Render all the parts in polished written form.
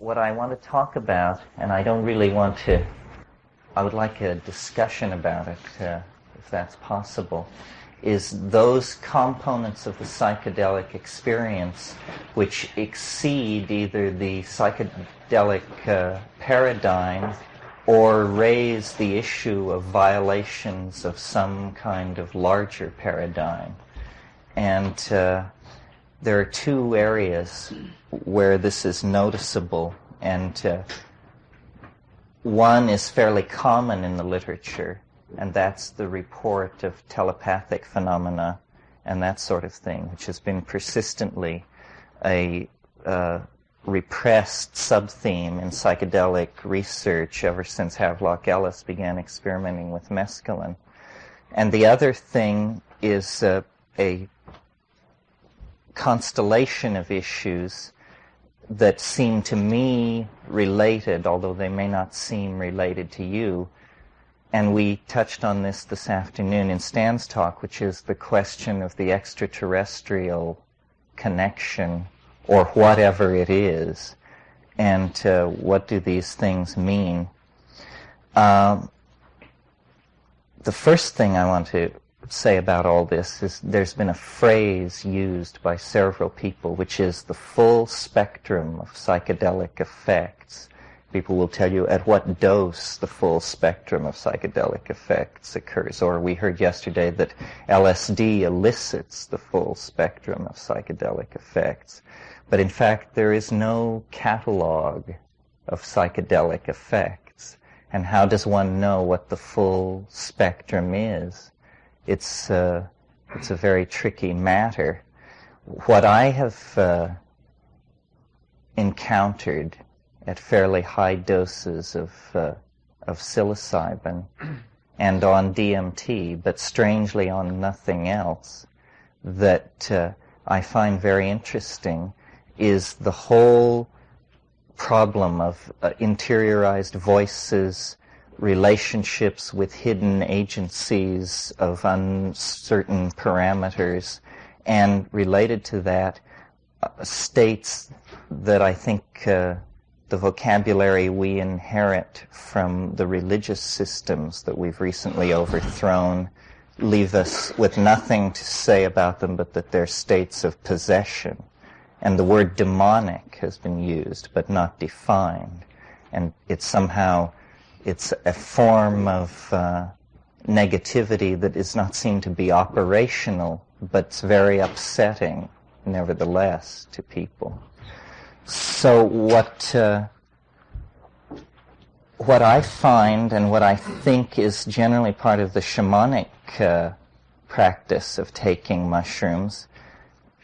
what I want to talk about, and I don't really want to, I would like a discussion about it, if that's possible, is those components of the psychedelic experience which exceed either the psychedelic paradigm or raise the issue of violations of some kind of larger paradigm. And there are two areas where this is noticeable, and one is fairly common in the literature, and that's the report of telepathic phenomena and that sort of thing, which has been persistently a repressed sub-theme in psychedelic research ever since Havelock Ellis began experimenting with mescaline. And the other thing is a constellation of issues that seem to me related, although they may not seem related to you. And we touched on this afternoon in Stan's talk, which is the question of the extraterrestrial connection, or whatever it is, and what do these things mean. The first thing I want to say about all this is there's been a phrase used by several people, which is the full spectrum of psychedelic effects. People will tell you at what dose the full spectrum of psychedelic effects occurs. Or we heard yesterday that LSD elicits the full spectrum of psychedelic effects. But in fact, there is no catalog of psychedelic effects. And how does one know what the full spectrum is? It's a very tricky matter. What I have encountered at fairly high doses of psilocybin and on DMT, but strangely on nothing else, that I find very interesting is the whole problem of interiorized voices, relationships with hidden agencies of uncertain parameters, and related to that, states that I think the vocabulary we inherit from the religious systems that we've recently overthrown leave us with nothing to say about them but that they're states of possession. And the word demonic has been used, but not defined. And it's a form of negativity that is not seen to be operational, but it's very upsetting, nevertheless, to people. So what I find and what I think is generally part of the shamanic practice of taking mushrooms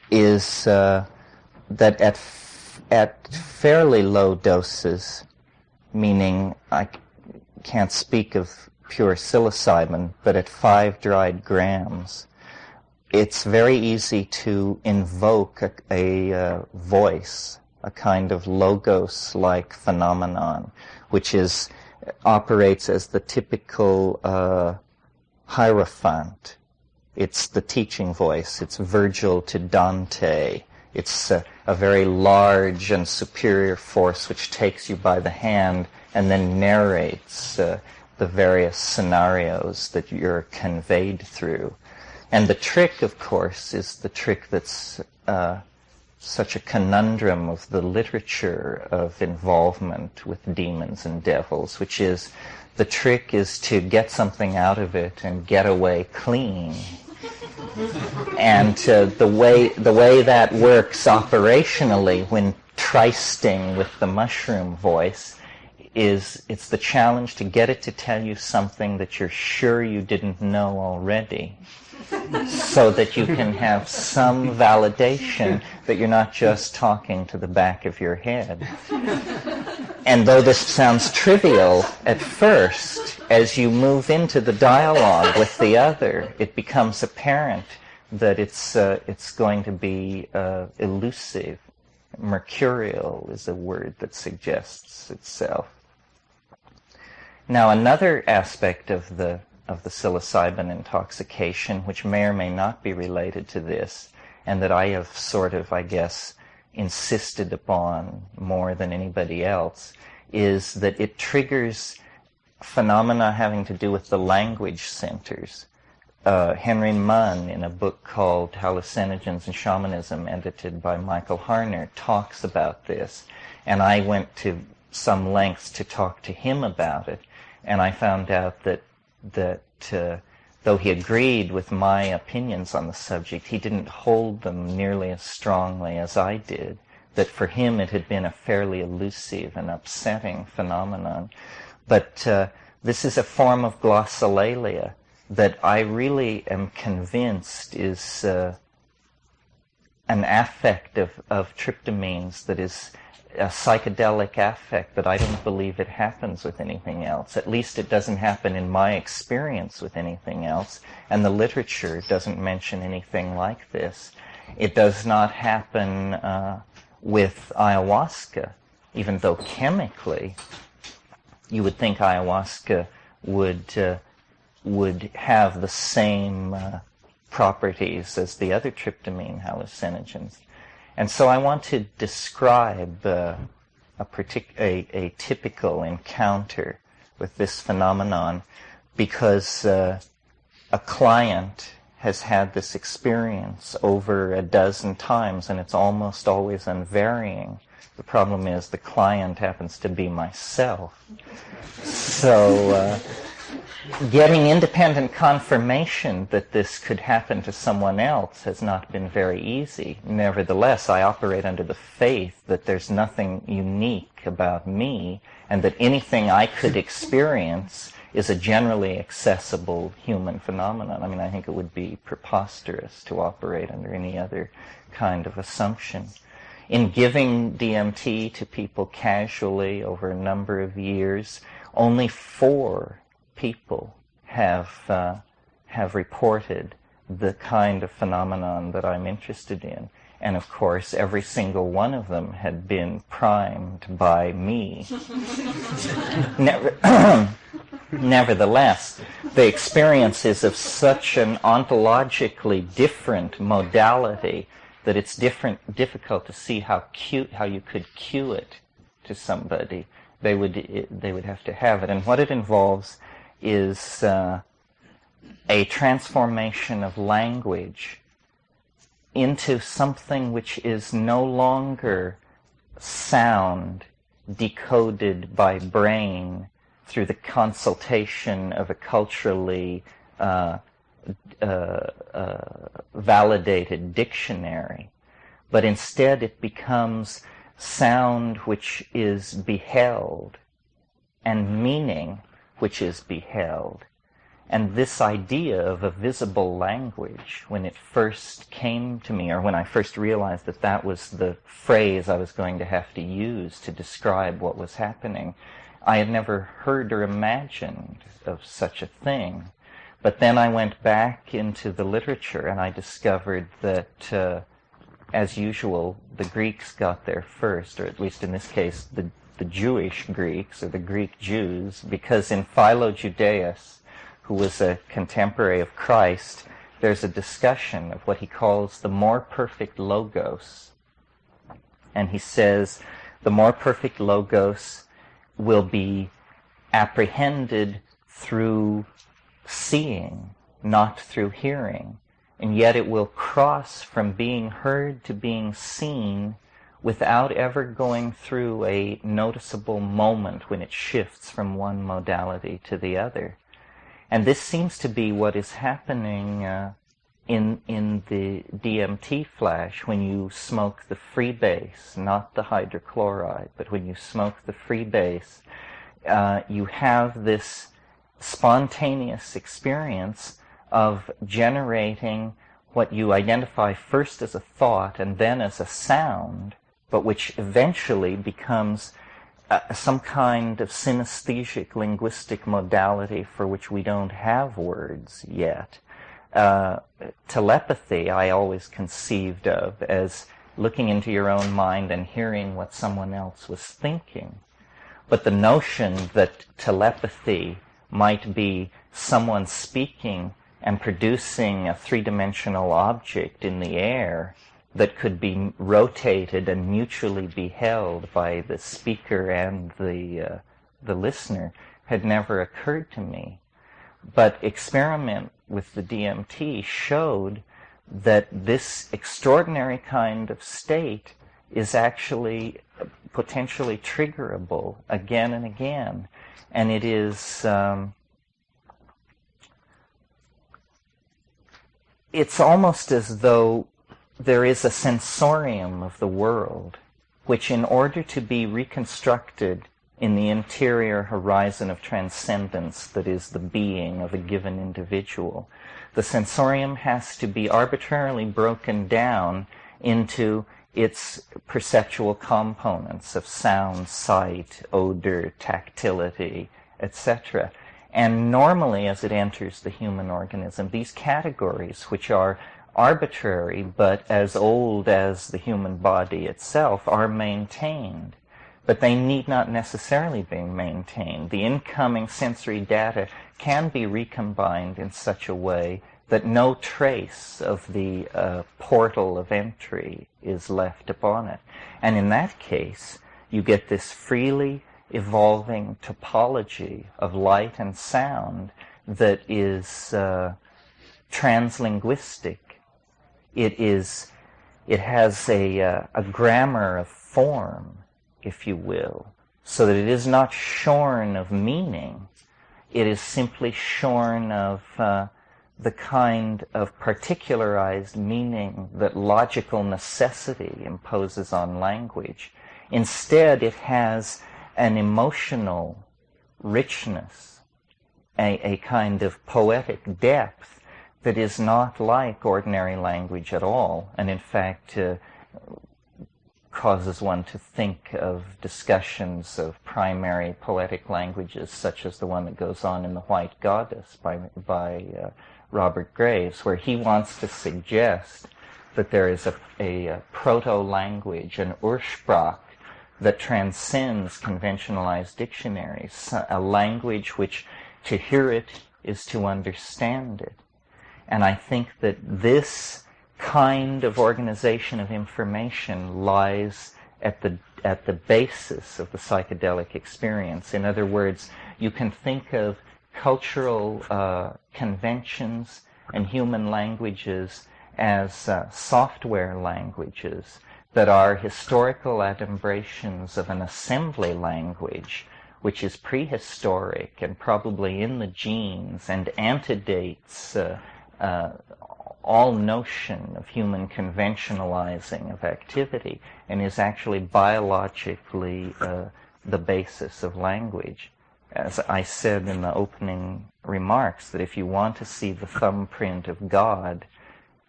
is that at fairly low doses, meaning I can't speak of pure psilocybin, but at 5 dried grams, it's very easy to invoke a voice, a kind of logos-like phenomenon, which operates as the typical hierophant. It's the teaching voice. It's Virgil to Dante. It's a very large and superior force which takes you by the hand and then narrates the various scenarios that you're conveyed through. And the trick, of course, is the trick that's such a conundrum of the literature of involvement with demons and devils, which is the trick is to get something out of it and get away clean. And the way that works operationally when trysting with the mushroom voice is it's the challenge to get it to tell you something that you're sure you didn't know already, so that you can have some validation that you're not just talking to the back of your head. And though this sounds trivial at first, as you move into the dialogue with the other, it becomes apparent that it's going to be elusive. Mercurial is a word that suggests itself. Now, another aspect of the psilocybin intoxication, which may or may not be related to this, and that I have sort of, I guess, insisted upon more than anybody else, is that it triggers phenomena having to do with the language centers. Henry Munn, in a book called Hallucinogens and Shamanism, edited by Michael Harner, talks about this. And I went to some lengths to talk to him about it. And I found out that though he agreed with my opinions on the subject, he didn't hold them nearly as strongly as I did. That for him it had been a fairly elusive and upsetting phenomenon. But this is a form of glossolalia that I really am convinced is an affect of tryptamines that is a psychedelic affect that I don't believe it happens with anything else. At least it doesn't happen in my experience with anything else, and the literature doesn't mention anything like this. It does not happen with ayahuasca, even though chemically you would think ayahuasca would have the same properties as the other tryptamine hallucinogens. And so I want to describe a typical encounter with this phenomenon because a client has had this experience over a dozen times, and it's almost always unvarying. The problem is the client happens to be myself. So getting independent confirmation that this could happen to someone else has not been very easy. Nevertheless, I operate under the faith that there's nothing unique about me, and that anything I could experience is a generally accessible human phenomenon. I mean, I think it would be preposterous to operate under any other kind of assumption. In giving DMT to people casually over a number of years, only 4 people have reported the kind of phenomenon that I'm interested in. And of course, every single one of them had been primed by me. Nevertheless, the experience is of such an ontologically different modality that it's difficult to see how you could cue it to somebody. They would have to have it. And what it involves is a transformation of language into something which is no longer sound decoded by brain through the consultation of a culturally validated dictionary, but instead it becomes sound which is beheld and meaning which is beheld. And this idea of a visible language, when it first came to me, or when I first realized that that was the phrase I was going to have to use to describe what was happening, I had never heard or imagined of such a thing. But then I went back into the literature and I discovered that, as usual, the Greeks got there first, or at least in this case, the Jewish Greeks, or the Greek Jews, because in Philo-Judaeus, who was a contemporary of Christ, there's a discussion of what he calls the more perfect logos. And he says the more perfect logos will be apprehended through seeing, not through hearing. And yet it will cross from being heard to being seen without ever going through a noticeable moment when it shifts from one modality to the other. And this seems to be what is happening in the DMT flash when you smoke the freebase, not the hydrochloride, but when you smoke the freebase, you have this spontaneous experience of generating what you identify first as a thought and then as a sound, but which eventually becomes some kind of synesthesic linguistic modality for which we don't have words yet. Telepathy I always conceived of as looking into your own mind and hearing what someone else was thinking. But the notion that telepathy might be someone speaking and producing a three-dimensional object in the air that could be rotated and mutually be held by the speaker and the listener had never occurred to me. But experiment with the DMT showed that this extraordinary kind of state is actually potentially triggerable again and again. And it is, it's almost as though there is a sensorium of the world, which in order to be reconstructed in the interior horizon of transcendence that is the being of a given individual, the sensorium has to be arbitrarily broken down into its perceptual components of sound, sight, odor, tactility, etc. And normally, as it enters the human organism, these categories, which are arbitrary but as old as the human body itself, are maintained. But they need not necessarily be maintained. The incoming sensory data can be recombined in such a way that no trace of the portal of entry is left upon it. And in that case, you get this freely evolving topology of light and sound that is translinguistic. It has a grammar of form, if you will, so that it is not shorn of meaning. It is simply shorn of the kind of particularized meaning that logical necessity imposes on language. Instead, it has an emotional richness, a kind of poetic depth that is not like ordinary language at all, and in fact causes one to think of discussions of primary poetic languages, such as the one that goes on in The White Goddess by Robert Graves, where he wants to suggest that there is a proto-language, an Ursprach, that transcends conventionalized dictionaries, a language which to hear it is to understand it. And I think that this kind of organization of information lies at the basis of the psychedelic experience. In other words, you can think of cultural conventions and human languages as software languages that are historical adumbrations of an assembly language which is prehistoric and probably in the genes and antedates all notion of human conventionalizing of activity and is actually biologically the basis of language. As I said in the opening remarks, that if you want to see the thumbprint of God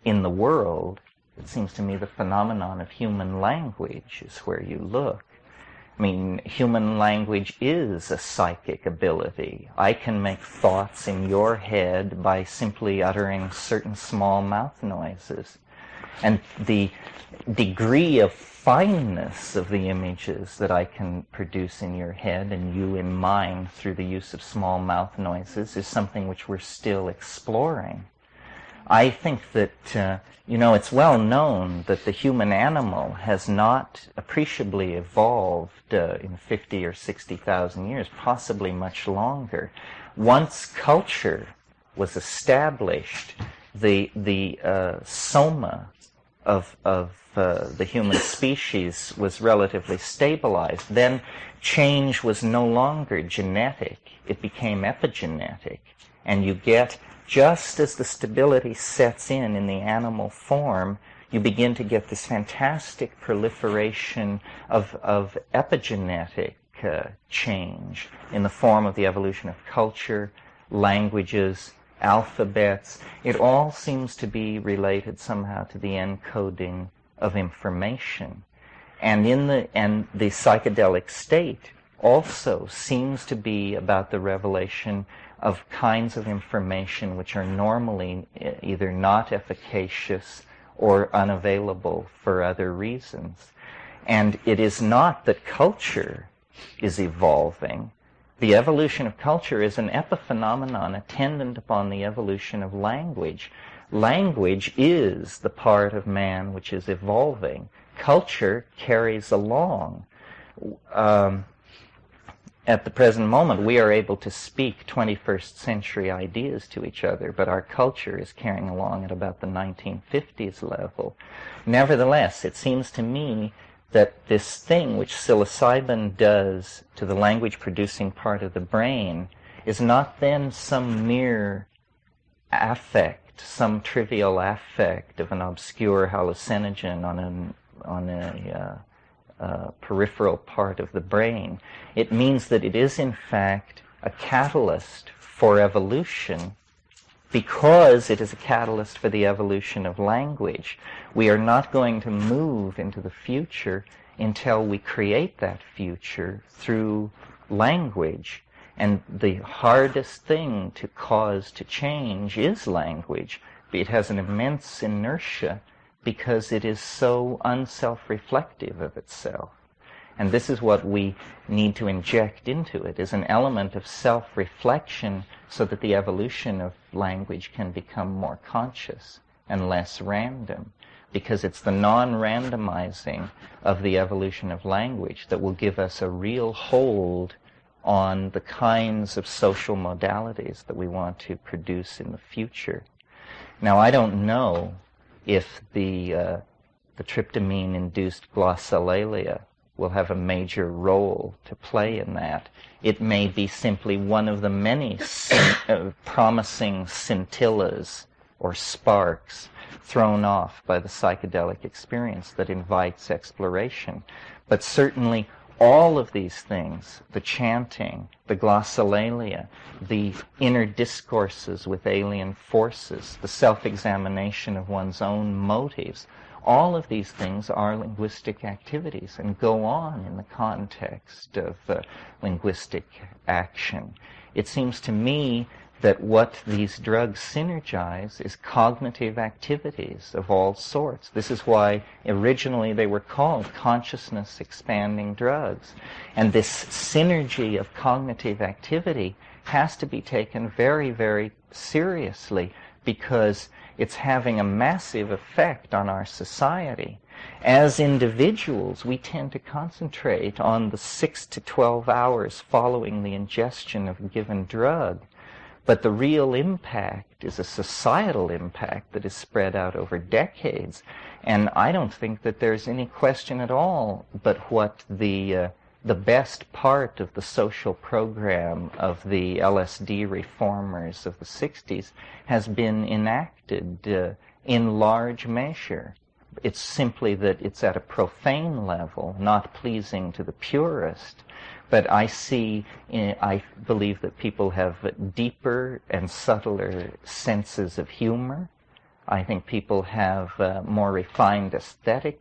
in the world, it seems to me the phenomenon of human language is where you look. I mean, human language is a psychic ability. I can make thoughts in your head by simply uttering certain small mouth noises. And the degree of fineness of the images that I can produce in your head and you in mine through the use of small mouth noises is something which we're still exploring. I think that, it's well known that the human animal has not appreciably evolved in 50 or 60,000 years, possibly much longer. Once culture was established, the soma of the human species was relatively stabilized. Then change was no longer genetic. It became epigenetic. And you get, just as the stability sets in the animal form, you begin to get this fantastic proliferation of epigenetic change in the form of the evolution of culture, languages, alphabets. It all seems to be related somehow to the encoding of information. And the psychedelic state also seems to be about the revelation of kinds of information which are normally either not efficacious or unavailable for other reasons. And it is not that culture is evolving. The evolution of culture is an epiphenomenon attendant upon the evolution of language. Language is the part of man which is evolving. Culture carries along. At the present moment, we are able to speak 21st century ideas to each other, but our culture is carrying along at about the 1950s level. Nevertheless, it seems to me that this thing which psilocybin does to the language-producing part of the brain is not then some mere affect, some trivial affect of an obscure hallucinogen on a peripheral part of the brain. It means that it is in fact a catalyst for evolution, because it is a catalyst for the evolution of language. We are not going to move into the future until we create that future through language. And the hardest thing to cause to change is language. It has an immense inertia because it is so unself-reflective of itself. And this is what we need to inject into it, is an element of self-reflection so that the evolution of language can become more conscious and less random. Because it's the non-randomizing of the evolution of language that will give us a real hold on the kinds of social modalities that we want to produce in the future. Now, I don't know if the tryptamine-induced glossolalia will have a major role to play in that. It may be simply one of the many promising scintillas or sparks thrown off by the psychedelic experience that invites exploration. But certainly all of these things, the chanting, the glossolalia, the inner discourses with alien forces, the self-examination of one's own motives, all of these things are linguistic activities and go on in the context of linguistic action. It seems to me that what these drugs synergize is cognitive activities of all sorts. This is why originally they were called consciousness-expanding drugs. And this synergy of cognitive activity has to be taken very, very seriously, because it's having a massive effect on our society. As individuals, we tend to concentrate on the 6 to 12 hours following the ingestion of a given drug. But the real impact is a societal impact that is spread out over decades. And I don't think that there's any question at all but what the best part of the social program of the LSD reformers of the 60s has been enacted in large measure. It's simply that it's at a profane level, not pleasing to the purist. But I believe that people have deeper and subtler senses of humor. I think people have more refined aesthetic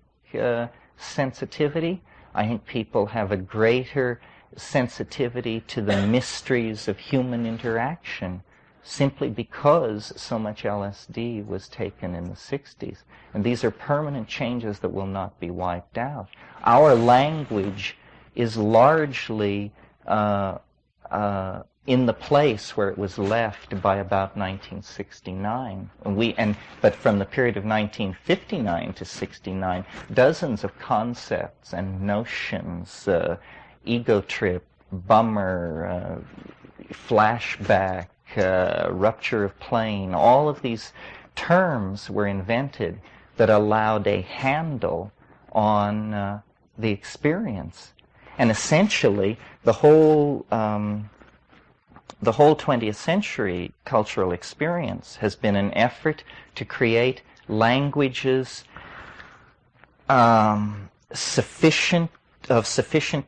sensitivity. I think people have a greater sensitivity to the mysteries of human interaction, simply because so much LSD was taken in the 60s. And these are permanent changes that will not be wiped out. Our language is largely in the place where it was left by about 1969. But from the period of 1959 to 69, dozens of concepts and notions, ego trip, bummer, flashback, rupture of plane, all of these terms were invented that allowed a handle on the experience. And essentially, the whole 20th century cultural experience has been an effort to create languages sufficient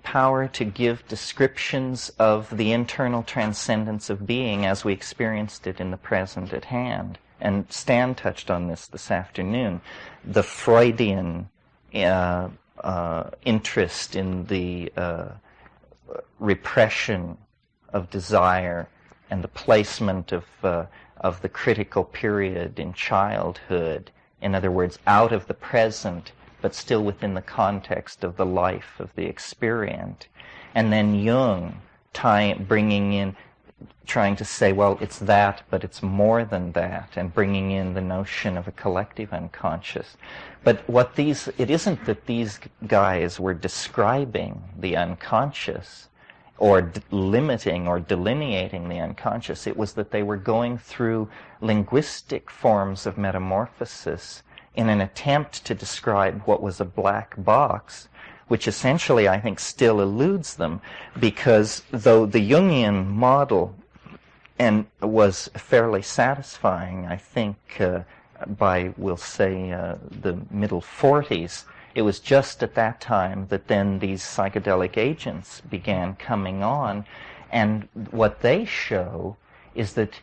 power to give descriptions of the internal transcendence of being as we experienced it in the present at hand. And Stan touched on this afternoon. The Freudian interest in the repression of desire and the placement of the critical period in childhood, in other words, out of the present, but still within the context of the life of the experient. And then Jung bringing in trying to say, well, it's that, but it's more than that, and bringing in the notion of a collective unconscious. But it isn't that these guys were describing the unconscious or limiting or delineating the unconscious. It was that they were going through linguistic forms of metamorphosis in an attempt to describe what was a black box, which essentially I think still eludes them, because though the Jungian model was fairly satisfying, I think, by, we'll say, the middle 40s, it was just at that time that then these psychedelic agents began coming on, and what they show is that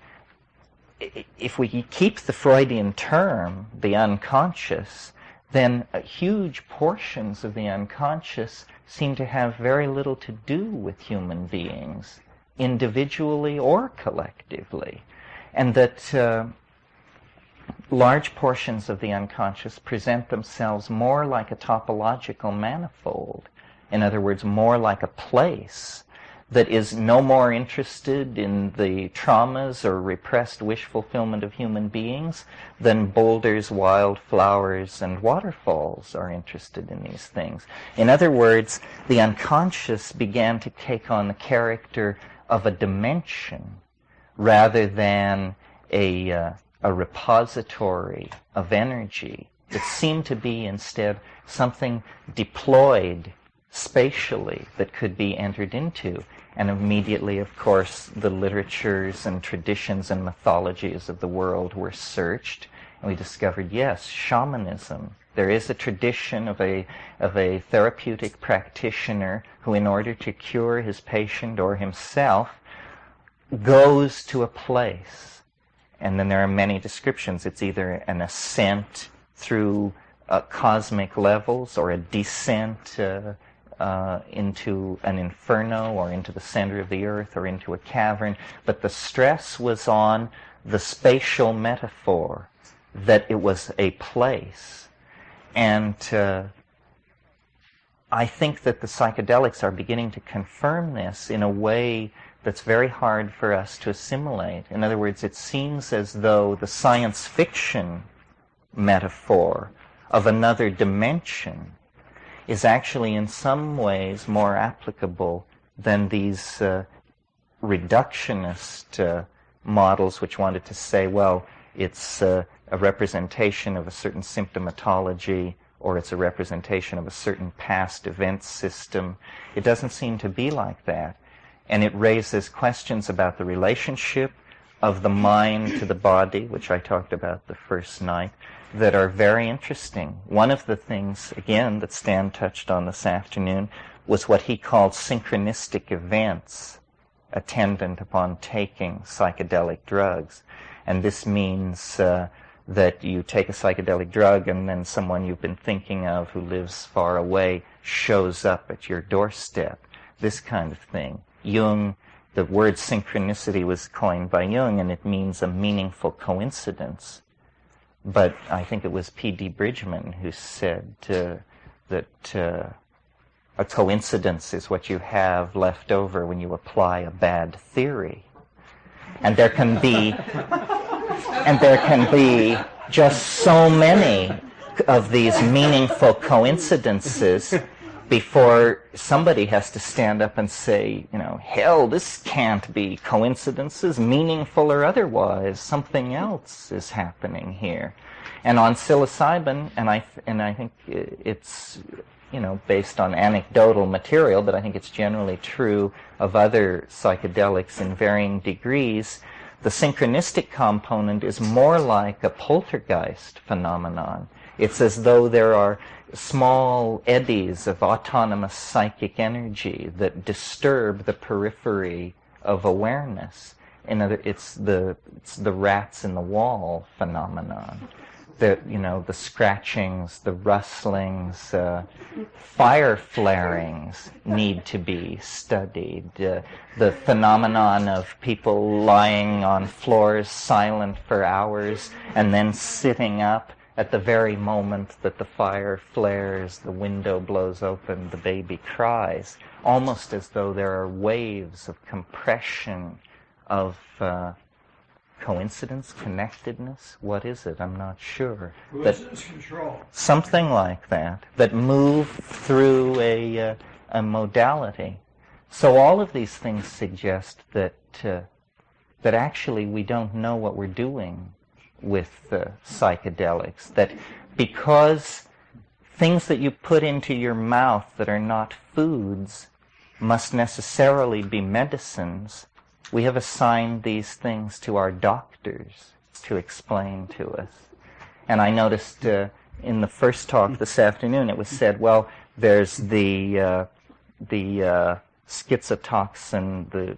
if we keep the Freudian term, the unconscious, then huge portions of the unconscious seem to have very little to do with human beings, individually or collectively, and that large portions of the unconscious present themselves more like a topological manifold, in other words, more like a place that is no more interested in the traumas or repressed wish fulfillment of human beings than boulders, wildflowers, and waterfalls are interested in these things. In other words, the unconscious began to take on the character of a dimension rather than a repository of energy. It seemed to be instead something deployed spatially that could be entered into. And immediately, of course, the literatures and traditions and mythologies of the world were searched, and we discovered, yes, shamanism. There is a tradition of a therapeutic practitioner who, in order to cure his patient or himself, goes to a place. And then there are many descriptions. It's either an ascent through cosmic levels or a descent into an inferno or into the center of the earth or into a cavern. But the stress was on the spatial metaphor, that it was a place. And I think that the psychedelics are beginning to confirm this in a way that's very hard for us to assimilate. In other words, it seems as though the science fiction metaphor of another dimension is actually in some ways more applicable than these reductionist models which wanted to say, well, it's a representation of a certain symptomatology, or it's a representation of a certain past event system. It doesn't seem to be like that. And it raises questions about the relationship of the mind to the body, which I talked about the first night, that are very interesting. One of the things, again, that Stan touched on this afternoon was what he called synchronistic events attendant upon taking psychedelic drugs. And this means that you take a psychedelic drug and then someone you've been thinking of who lives far away shows up at your doorstep. This kind of thing. Jung, the word synchronicity was coined by Jung, and it means a meaningful coincidence. But I think it was P.D. Bridgman who said that a coincidence is what you have left over when you apply a bad theory. And there can be just so many of these meaningful coincidences before somebody has to stand up and say, hell, this can't be coincidences, meaningful or otherwise. Something else is happening here. And on psilocybin, and I think it's, based on anecdotal material, but I think it's generally true of other psychedelics in varying degrees, the synchronistic component is more like a poltergeist phenomenon. It's as though there are small eddies of autonomous psychic energy that disturb the periphery of awareness. It's the rats in the wall phenomenon. The scratchings, the rustlings, fire flarings need to be studied. The phenomenon of people lying on floors silent for hours and then sitting up at the very moment that the fire flares, the window blows open, the baby cries, almost as though there are waves of compression coincidence, connectedness. What is it? I'm not sure. Coincidence control. Something like that, that move through a modality. So all of these things suggest that actually we don't know what we're doing with psychedelics. That because things that you put into your mouth that are not foods must necessarily be medicines, we have assigned these things to our doctors to explain to us. And I noticed in the first talk this afternoon, it was said, well, there's the schizotoxin, the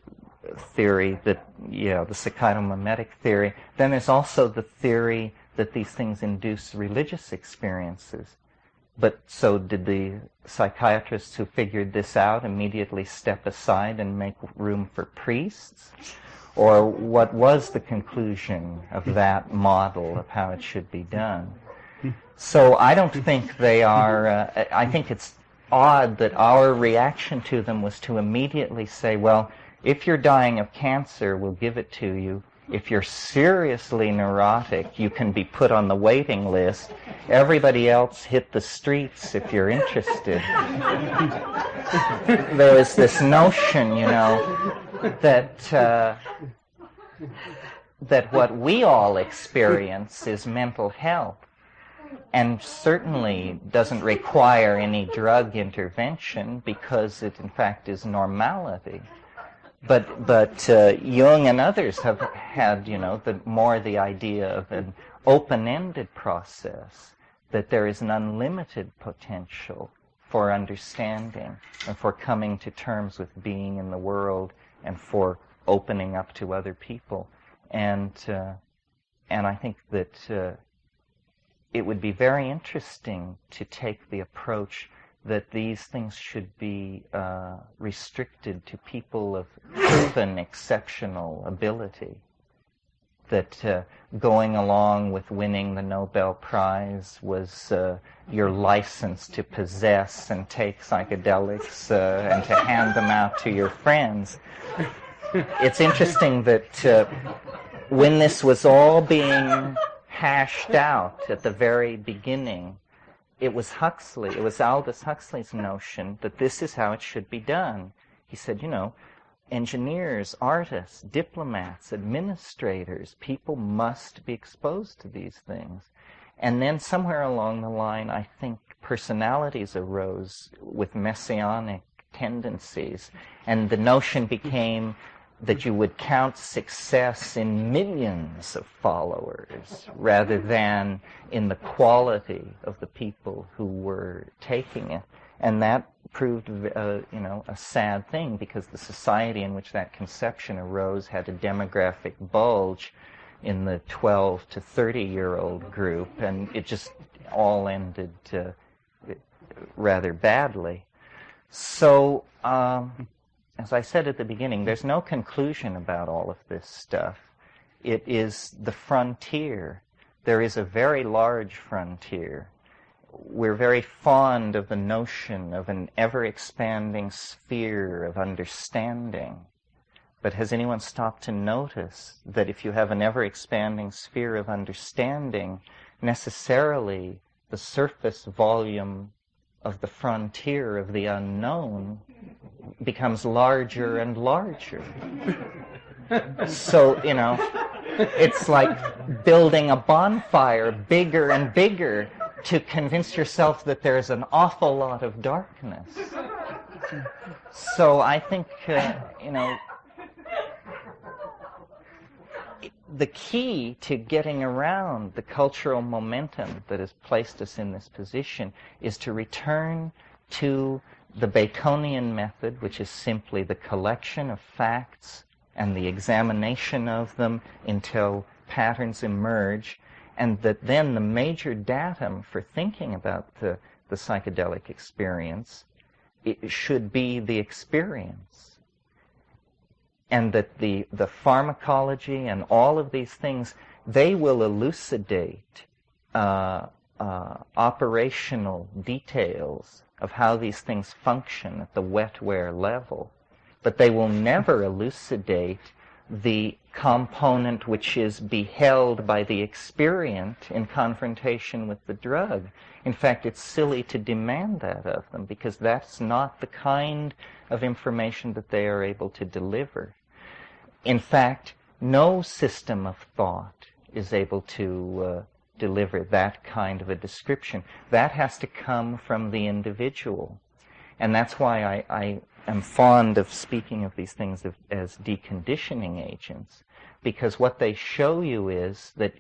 theory that, the psychotomimetic theory. Then there's also the theory that these things induce religious experiences. But so did the psychiatrists who figured this out immediately step aside and make room for priests? Or what was the conclusion of that model of how it should be done? So I don't think they are, I think it's odd that our reaction to them was to immediately say, well, if you're dying of cancer, we'll give it to you. If you're seriously neurotic, you can be put on the waiting list. Everybody else hit the streets if you're interested. There is this notion, that what we all experience is mental health, and certainly doesn't require any drug intervention because it, in fact, is normality. But Jung and others have had, the idea of an open-ended process, that there is an unlimited potential for understanding and for coming to terms with being in the world and for opening up to other people. And I think that it would be very interesting to take the approach that these things should be restricted to people of proven exceptional ability. That going along with winning the Nobel Prize was your license to possess and take psychedelics and to hand them out to your friends. It's interesting that when this was all being hashed out at the very beginning, it was Aldous Huxley's notion that this is how it should be done. He said, engineers, artists, diplomats, administrators, people must be exposed to these things. And then somewhere along the line, I think personalities arose with messianic tendencies, and the notion became that you would count success in millions of followers rather than in the quality of the people who were taking it. And that proved, a sad thing, because the society in which that conception arose had a demographic bulge in the 12 to 30-year-old group, and it just all ended rather badly. So, as I said at the beginning, there's no conclusion about all of this stuff. It is the frontier. There is a very large frontier. We're very fond of the notion of an ever-expanding sphere of understanding. But has anyone stopped to notice that if you have an ever-expanding sphere of understanding, necessarily the surface volume of the frontier of the unknown becomes larger and larger. So, it's like building a bonfire bigger and bigger to convince yourself that there's an awful lot of darkness. So I think, the key to getting around the cultural momentum that has placed us in this position is to return to the Baconian method, which is simply the collection of facts and the examination of them until patterns emerge, and that then the major datum for thinking about the psychedelic experience, it should be the experience. And that the pharmacology and all of these things, they will elucidate operational details of how these things function at the wetware level. But they will never elucidate the component which is beheld by the experient in confrontation with the drug. In fact, it's silly to demand that of them, because that's not the kind of information that they are able to deliver. In fact, no system of thought is able to deliver that kind of a description. That has to come from the individual. And that's why I am fond of speaking of these things as deconditioning agents, because what they show you is that,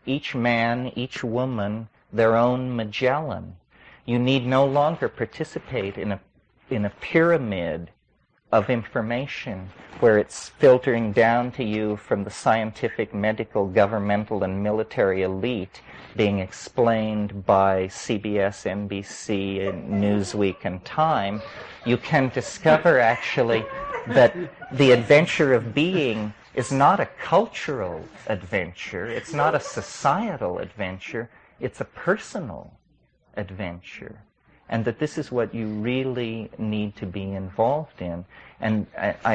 each man, each woman, their own Magellan. You need no longer participate in a pyramid of information where it's filtering down to you from the scientific, medical, governmental, and military elite, being explained by CBS, NBC, and Newsweek, and Time. You can discover, actually, that the adventure of being is not a cultural adventure, it's not a societal adventure, it's a personal adventure. And that this is what you really need to be involved in. And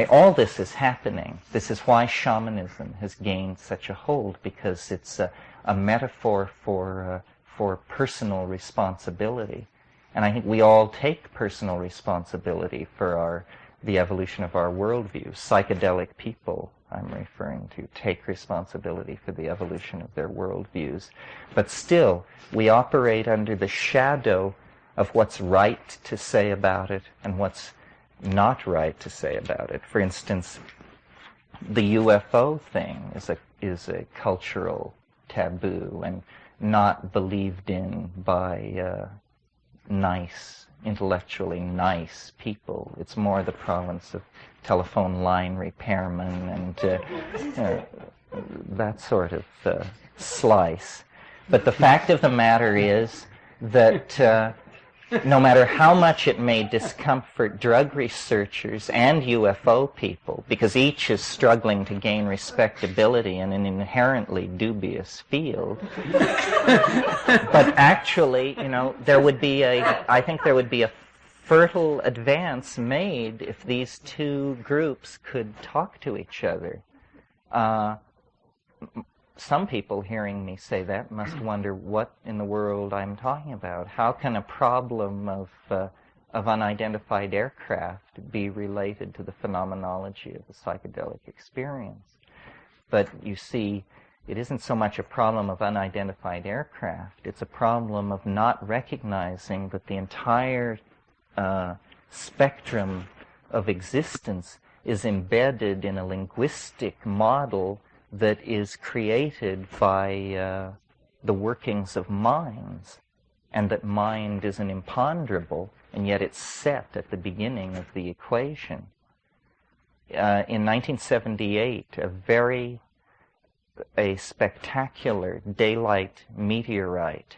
all this is happening. This is why shamanism has gained such a hold, because it's a metaphor for personal responsibility. And I think we all take personal responsibility for the evolution of our worldview. Psychedelic people, I'm referring to, take responsibility for the evolution of their worldviews. But still, we operate under the shadow of what's right to say about it and what's not right to say about it. For instance, the UFO thing is a cultural taboo and not believed in by intellectually nice people. It's more the province of telephone line repairmen and that sort of slice. But the fact of the matter is that no matter how much it may discomfort drug researchers and UFO people, because each is struggling to gain respectability in an inherently dubious field, but actually, I think there would be a fertile advance made if these two groups could talk to each other. Some people hearing me say that must wonder what in the world I'm talking about. How can a problem of unidentified aircraft be related to the phenomenology of the psychedelic experience? But you see, it isn't so much a problem of unidentified aircraft. It's a problem of not recognizing that the entire spectrum of existence is embedded in a linguistic model that is created by the workings of minds, and that mind is an imponderable, and yet it's set at the beginning of the equation. In 1978, a spectacular daylight meteorite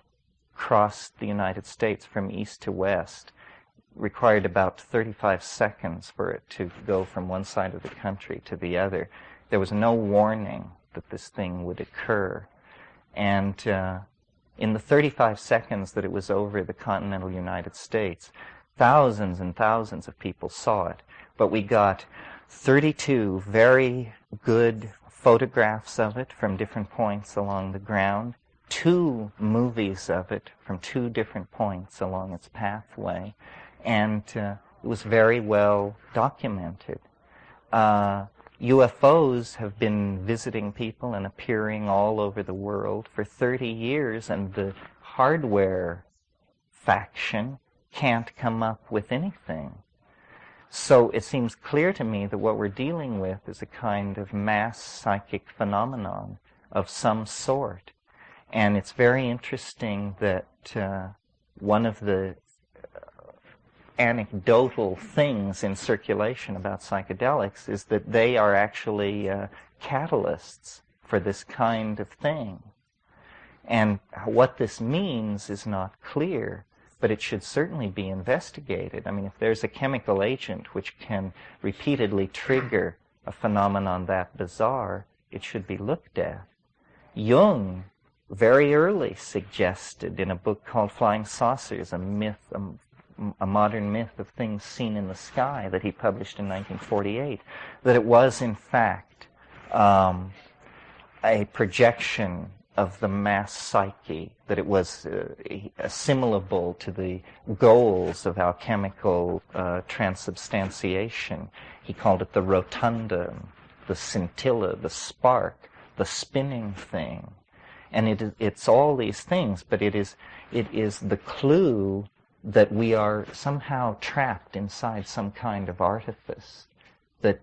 crossed the United States from east to west. Required about 35 seconds for it to go from one side of the country to the other. There was no warning that this thing would occur. And in the 35 seconds that it was over the continental United States, thousands and thousands of people saw it. But we got 32 very good photographs of it from different points along the ground, 2 movies of it from 2 different points along its pathway, and it was very well documented. UFOs have been visiting people and appearing all over the world for 30 years, and the hardware faction can't come up with anything. So it seems clear to me that what we're dealing with is a kind of mass psychic phenomenon of some sort. And it's very interesting that one of the anecdotal things in circulation about psychedelics is that they are actually catalysts for this kind of thing. And what this means is not clear, but it should certainly be investigated. I mean, if there's a chemical agent which can repeatedly trigger a phenomenon that bizarre, it should be looked at. Jung very early suggested in a book called Flying Saucers, a modern myth of things seen in the sky that he published in 1948, that it was in fact a projection of the mass psyche, that it was assimilable to the goals of alchemical transubstantiation. He called it the rotunda, the scintilla, the spark, the spinning thing. And it's all these things, but it is the clue that we are somehow trapped inside some kind of artifice, that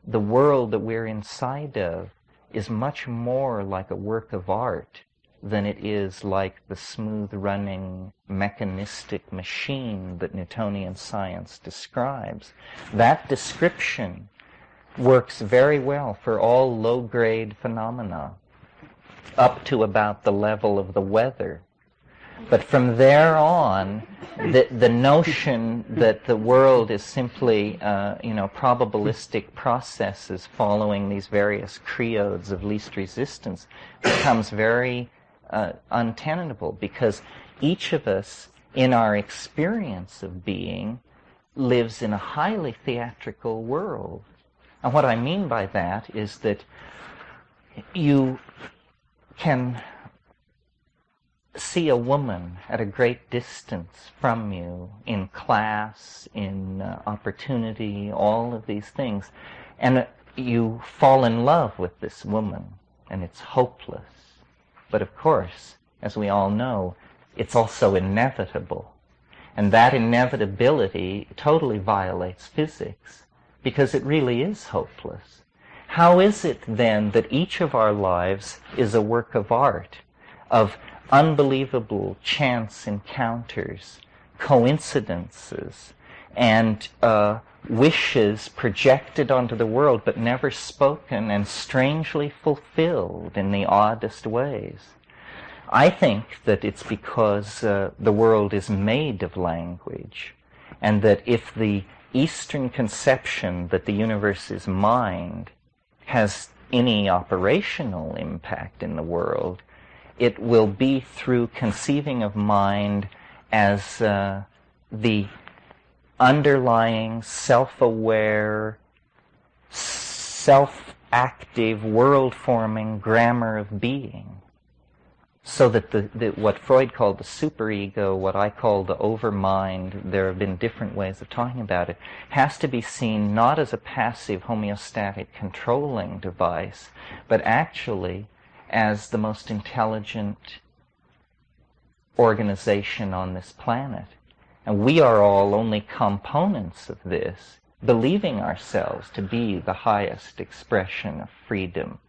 the world that we're inside of is much more like a work of art than it is like the smooth-running mechanistic machine that Newtonian science describes. That description works very well for all low-grade phenomena, up to about the level of the weather. But from there on, the notion that the world is simply, probabilistic processes following these various creodes of least resistance becomes very untenable, because each of us, in our experience of being, lives in a highly theatrical world. And what I mean by that is that you can see a woman at a great distance from you, in class, in opportunity, all of these things, and you fall in love with this woman, and it's hopeless. But of course, as we all know, it's also inevitable. And that inevitability totally violates physics, because it really is hopeless. How is it then that each of our lives is a work of art, of unbelievable chance encounters, coincidences, and wishes projected onto the world but never spoken and strangely fulfilled in the oddest ways? I think that it's because the world is made of language, and that if the Eastern conception that the universe is mind has any operational impact in the world, it will be through conceiving of mind as the underlying, self-aware, self-active, world-forming grammar of being. So that what Freud called the superego, what I call the overmind, there have been different ways of talking about it, has to be seen not as a passive homeostatic controlling device, but actually as the most intelligent organization on this planet. And we are all only components of this, believing ourselves to be the highest expression of freedom.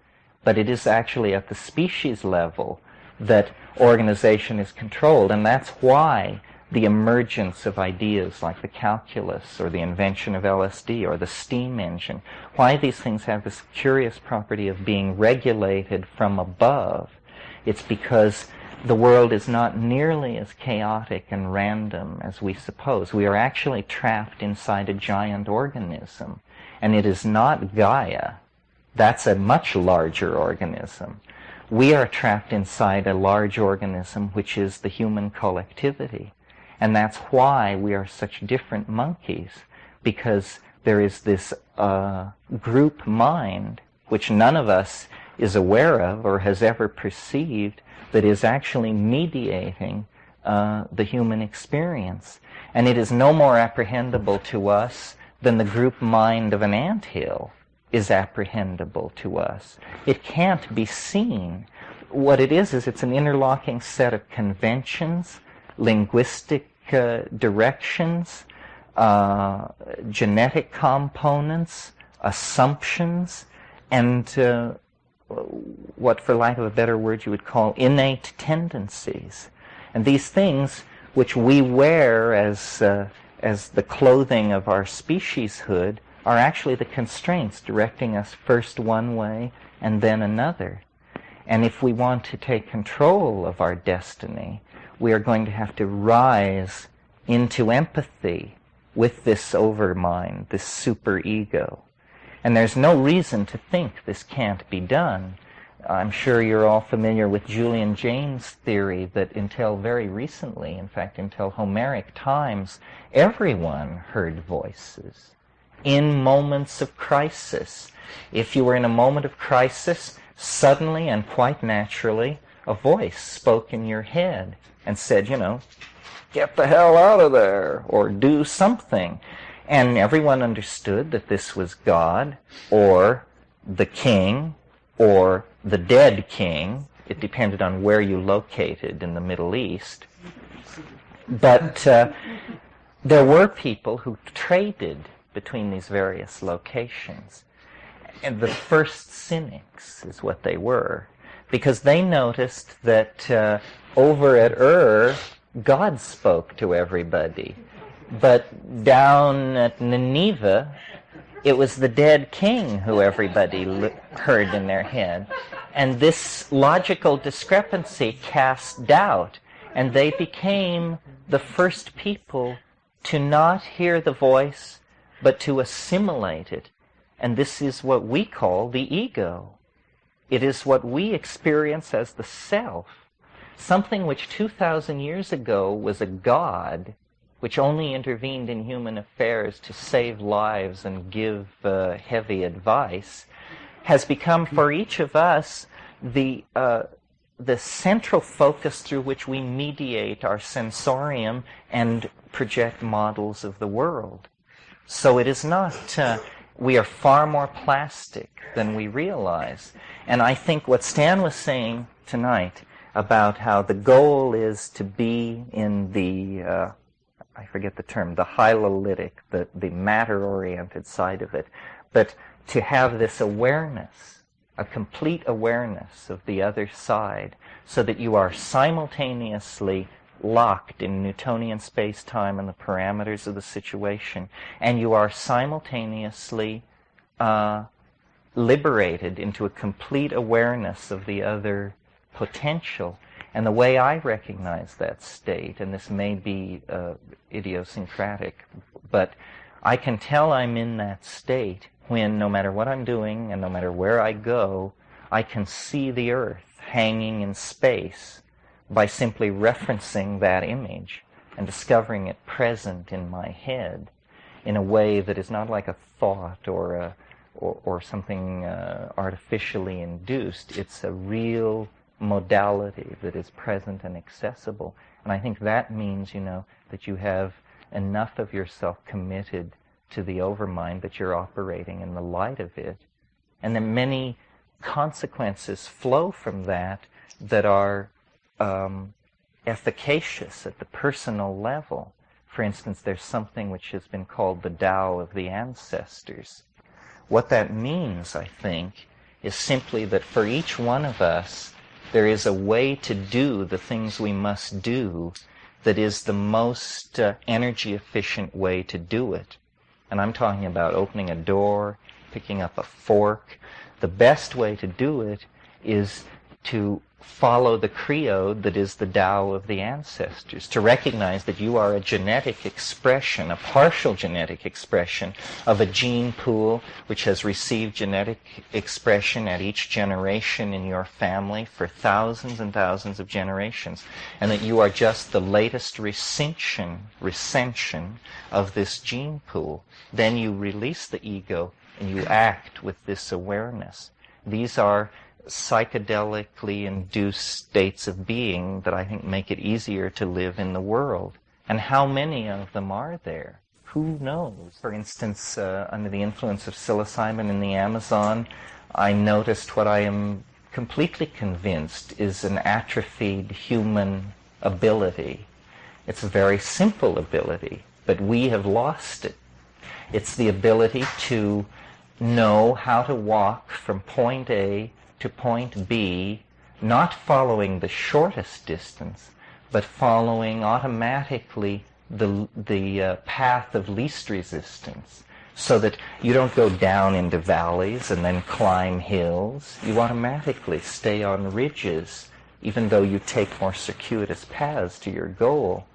But it is actually at the species level that organization is controlled, and that's why the emergence of ideas like the calculus or the invention of LSD or the steam engine, why these things have this curious property of being regulated from above. It's because the world is not nearly as chaotic and random as we suppose. We are actually trapped inside a giant organism, and it is not Gaia. That's a much larger organism. We are trapped inside a large organism, which is the human collectivity. And that's why we are such different monkeys, because there is this group mind, which none of us is aware of or has ever perceived, that is actually mediating the human experience. And it is no more apprehendable to us than the group mind of an anthill is apprehendable to us. It can't be seen. What it is it's an interlocking set of conventions, linguistic directions, genetic components, assumptions, and what, for lack of a better word, you would call innate tendencies. And these things, which we wear as the clothing of our specieshood, are actually the constraints directing us first one way and then another. And if we want to take control of our destiny, we are going to have to rise into empathy with this overmind, this superego. And there's no reason to think this can't be done. I'm sure you're all familiar with Julian Jaynes' theory that until very recently, in fact, until Homeric times, everyone heard voices. in moments of crisis. If you were in a moment of crisis, suddenly and quite naturally, a voice spoke in your head and said, get the hell out of there, or do something. And everyone understood that this was God, or the king, or the dead king. It depended on where you located in the Middle East. But there were people who traded between these various locations. And the first cynics is what they were, because they noticed that over at Ur, God spoke to everybody. But down at Nineveh, it was the dead king who everybody heard in their head. And this logical discrepancy cast doubt, and they became the first people to not hear the voice, but to assimilate it. And this is what we call the ego. It is what we experience as the self, something which 2,000 years ago was a god, which only intervened in human affairs to save lives and give heavy advice, has become for each of us the central focus through which we mediate our sensorium and project models of the world. So it is not, we are far more plastic than we realize. And I think what Stan was saying tonight about how the goal is to be in the, I forget the term, the hylolytic, the matter-oriented side of it, but to have this awareness, a complete awareness of the other side, so that you are simultaneously locked in Newtonian space-time and the parameters of the situation, and you are simultaneously liberated into a complete awareness of the other potential. And the way I recognize that state, and this may be idiosyncratic, but I can tell I'm in that state when, no matter what I'm doing and no matter where I go, I can see the earth hanging in space by simply referencing that image and discovering it present in my head in a way that is not like a thought or something artificially induced. It's a real modality that is present and accessible. And I think that means, that you have enough of yourself committed to the overmind that you're operating in the light of it. And then many consequences flow from that are efficacious at the personal level. For instance, there's something which has been called the Tao of the ancestors. What that means, I think, is simply that for each one of us, there is a way to do the things we must do that is the most energy-efficient way to do it. And I'm talking about opening a door, picking up a fork. The best way to do it is to follow the creed that is the Tao of the ancestors, to recognize that you are a genetic expression, a partial genetic expression of a gene pool which has received genetic expression at each generation in your family for thousands and thousands of generations, and that you are just the latest recension of this gene pool. Then you release the ego and you act with this awareness. These are psychedelically induced states of being that I think make it easier to live in the world. And how many of them are there? Who knows? For instance, under the influence of psilocybin in the Amazon, I noticed what I am completely convinced is an atrophied human ability. It's a very simple ability, but we have lost it. It's the ability to know how to walk from point A to point B, not following the shortest distance, but following automatically the path of least resistance, so that you don't go down into valleys and then climb hills. You automatically stay on ridges, even though you take more circuitous paths to your goal.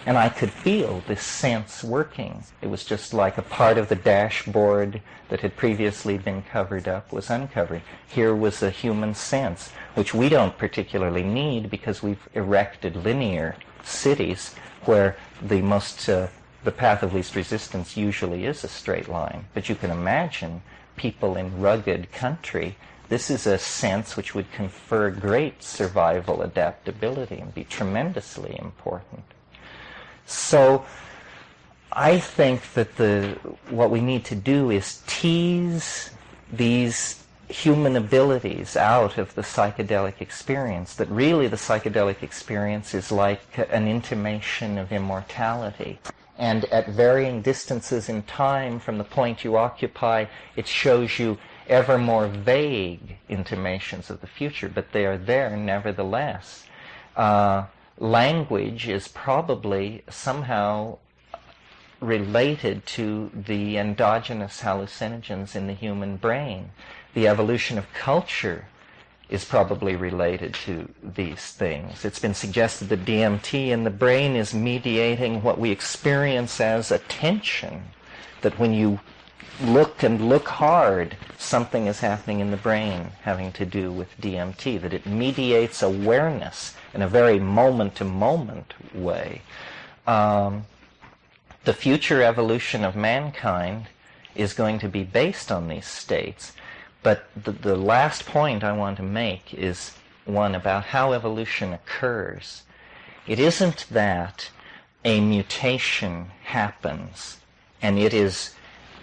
And I could feel this sense working. It was just like a part of the dashboard that had previously been covered up was uncovered. Here was a human sense, which we don't particularly need because we've erected linear cities where the the path of least resistance usually is a straight line. But you can imagine people in rugged country, this is a sense which would confer great survival adaptability and be tremendously important. So I think that what we need to do is tease these human abilities out of the psychedelic experience, that really the psychedelic experience is like an intimation of immortality. And at varying distances in time from the point you occupy, it shows you ever more vague intimations of the future, but they are there nevertheless. Language is probably somehow related to the endogenous hallucinogens in the human brain. The evolution of culture is probably related to these things. It's been suggested that DMT in the brain is mediating what we experience as attention, that when you look and look hard, something is happening in the brain having to do with DMT, that it mediates awareness in a very moment-to-moment way. The future evolution of mankind is going to be based on these states. But the last point I want to make is one about how evolution occurs. It isn't that a mutation happens and it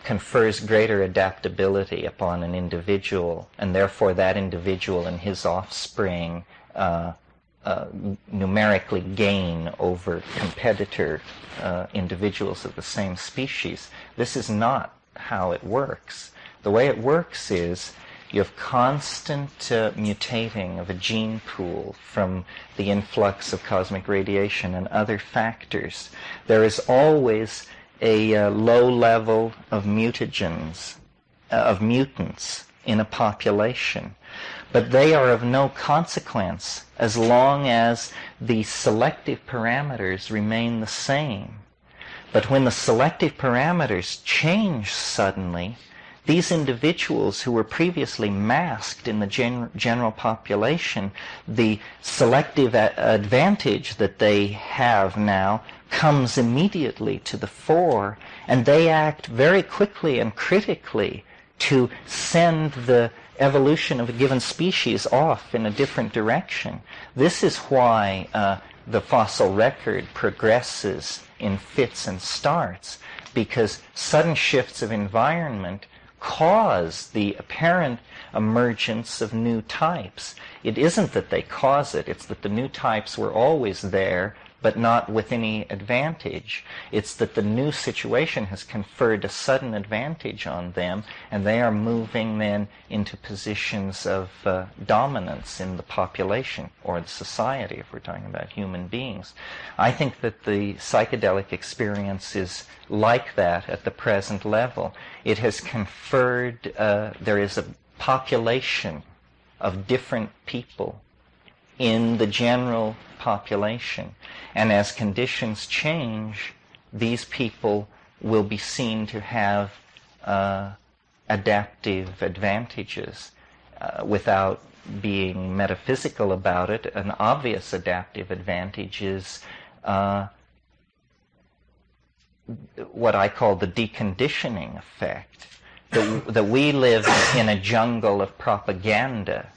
confers greater adaptability upon an individual, and therefore that individual and his offspring numerically gain over competitor individuals of the same species. This is not how it works. The way it works is you have constant mutating of a gene pool from the influx of cosmic radiation and other factors. There is always a low level of mutagens, of mutants in a population. But they are of no consequence as long as the selective parameters remain the same. But when the selective parameters change suddenly, these individuals who were previously masked in the general population, the selective advantage that they have now comes immediately to the fore, and they act very quickly and critically to send the evolution of a given species off in a different direction. This is why the fossil record progresses in fits and starts, because sudden shifts of environment cause the apparent emergence of new types. It isn't that they cause it, it's that the new types were always there, but not with any advantage. It's that the new situation has conferred a sudden advantage on them, and they are moving then into positions of dominance in the population or the society, if we're talking about human beings. I think that the psychedelic experience is like that at the present level. It has conferred, there is a population of different people in the general population. And as conditions change, these people will be seen to have adaptive advantages without being metaphysical about it. An obvious adaptive advantage is what I call the deconditioning effect. That we live in a jungle of propaganda,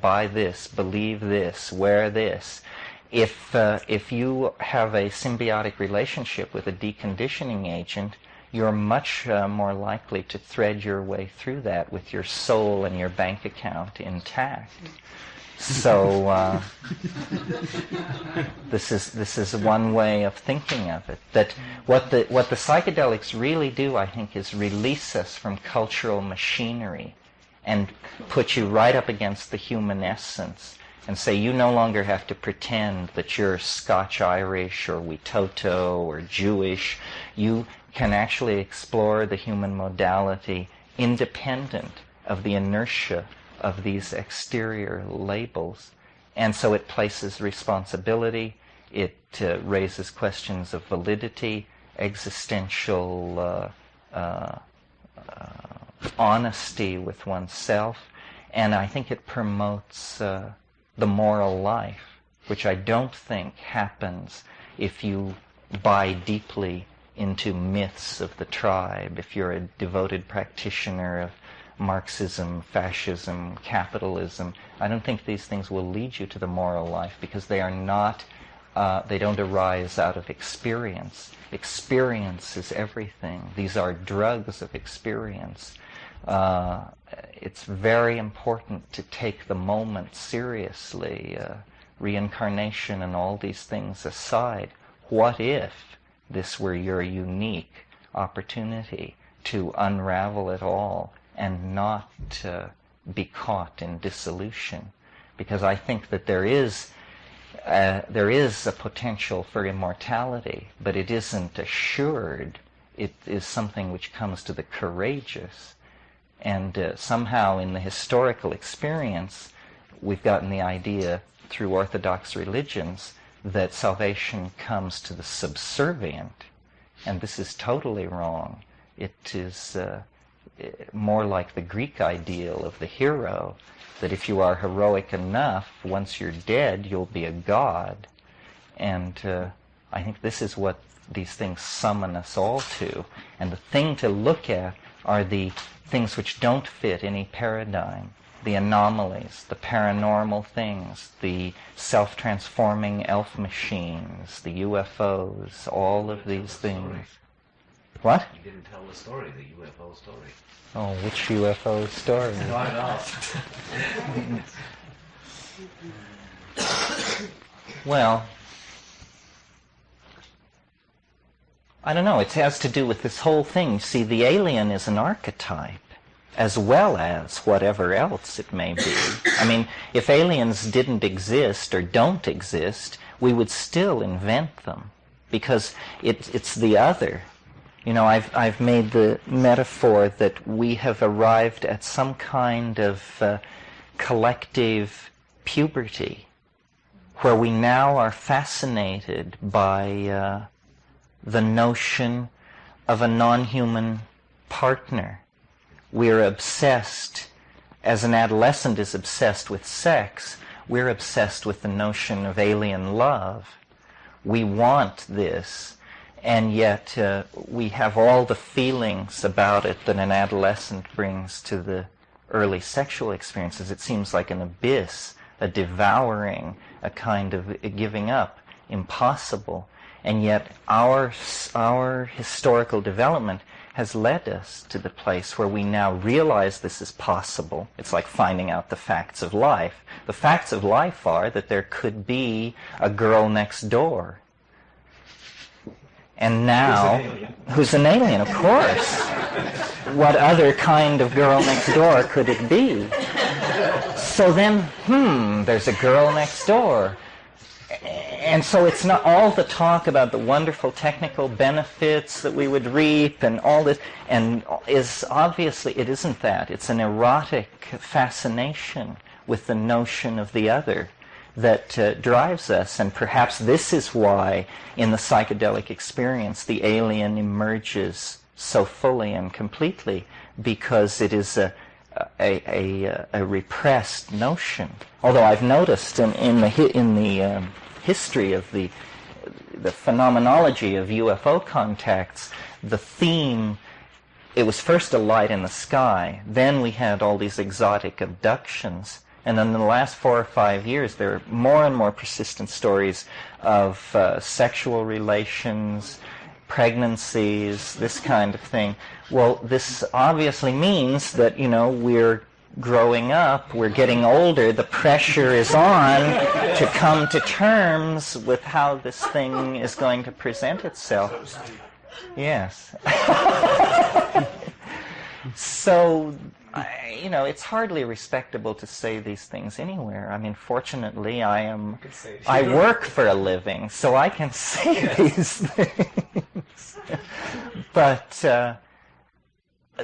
buy this, believe this, wear this. If you have a symbiotic relationship with a deconditioning agent, you're much more likely to thread your way through that with your soul and your bank account intact. So this is one way of thinking of it. That what the psychedelics really do, I think, is release us from cultural machinery and put you right up against the human essence and say you no longer have to pretend that you're Scotch-Irish or Witoto or Jewish. You can actually explore the human modality independent of the inertia of these exterior labels. And so it places responsibility, it raises questions of validity, existential honesty with oneself, and I think it promotes the moral life, which I don't think happens if you buy deeply into myths of the tribe, if you're a devoted practitioner of Marxism, fascism, capitalism, I don't think these things will lead you to the moral life, because they are not, they don't arise out of experience. Experience is everything. These are drugs of experience. It's very important to take the moment seriously, reincarnation and all these things aside. What if this were your unique opportunity to unravel it all and not be caught in dissolution? Because I think that there is a potential for immortality, but it isn't assured. It is something which comes to the courageous. And somehow in the historical experience, we've gotten the idea through Orthodox religions that salvation comes to the subservient. And this is totally wrong. It is more like the Greek ideal of the hero, that if you are heroic enough, once you're dead, you'll be a god. And I think this is what these things summon us all to. And the thing to look at are the things which don't fit any paradigm, the anomalies, the paranormal things, the self-transforming elf machines, the UFOs, all of these things. What? You didn't tell the story, the UFO story. Oh, which UFO story? Why not? Well, I don't know. It has to do with this whole thing. See, the alien is an archetype, as well as whatever else it may be. I mean, if aliens didn't exist or don't exist, we would still invent them, because it's the other. You know, I've made the metaphor that we have arrived at some kind of collective puberty, where we now are fascinated by the notion of a non-human partner. We're obsessed, as an adolescent is obsessed with sex, we're obsessed with the notion of alien love. We want this, and yet we have all the feelings about it that an adolescent brings to the early sexual experiences. It seems like an abyss, a devouring, a kind of giving up, impossible. And yet our historical development has led us to the place where we now realize this is possible. It's like finding out the facts of life. The facts of life are that there could be a girl next door. And now, who's an alien, of course. What other kind of girl next door could it be? So then, there's a girl next door. And so it's not all the talk about the wonderful technical benefits that we would reap and all this, and is obviously, it isn't that. It's an erotic fascination with the notion of the other that drives us. And perhaps this is why in the psychedelic experience the alien emerges so fully and completely, because it is a repressed notion. Although I've noticed in the history of the phenomenology of UFO contacts, the theme, it was first a light in the sky, then we had all these exotic abductions, and then in the last 4 or 5 years there are more and more persistent stories of sexual relations, pregnancies, this kind of thing. Well, this obviously means that, you know, we're growing up, we're getting older, the pressure is on to come to terms with how this thing is going to present itself. Yes. So, you know, it's hardly respectable to say these things anywhere. I mean, fortunately, I work for a living, so I can say these things. But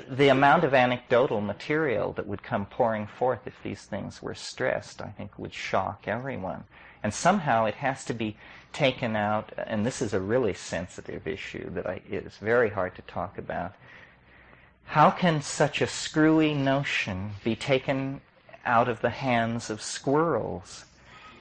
the amount of anecdotal material that would come pouring forth if these things were stressed, I think, would shock everyone. And somehow it has to be taken out, and this is a really sensitive issue that it is very hard to talk about. How can such a screwy notion be taken out of the hands of squirrels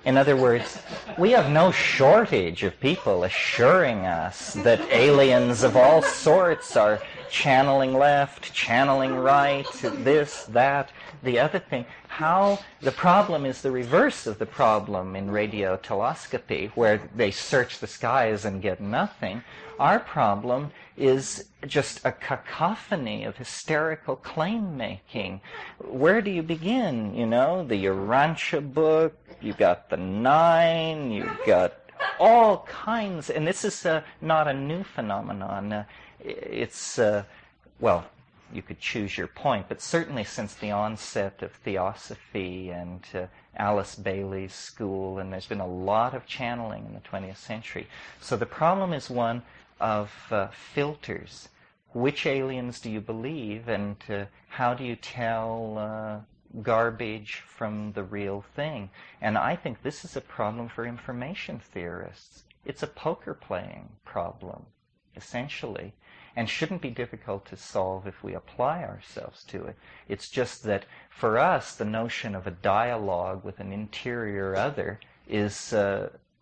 In other words, we have no shortage of people assuring us that aliens of all sorts are channeling left, channeling right, this, that, the other thing. The problem is the reverse of the problem in radio telescopy, where they search the skies and get nothing. Our problem is just a cacophony of hysterical claim-making. Where do you begin? The Urantia book, you got the Nine, you got all kinds, and this is not a new phenomenon. It's, you could choose your point, but certainly since the onset of Theosophy and Alice Bailey's school, and there's been a lot of channeling in the 20th century. So the problem is one of filters. Which aliens do you believe, and how do you tell garbage from the real thing? And I think this is a problem for information theorists. It's a poker playing problem, essentially, and shouldn't be difficult to solve if we apply ourselves to it. It's just that for us, the notion of a dialogue with an interior other is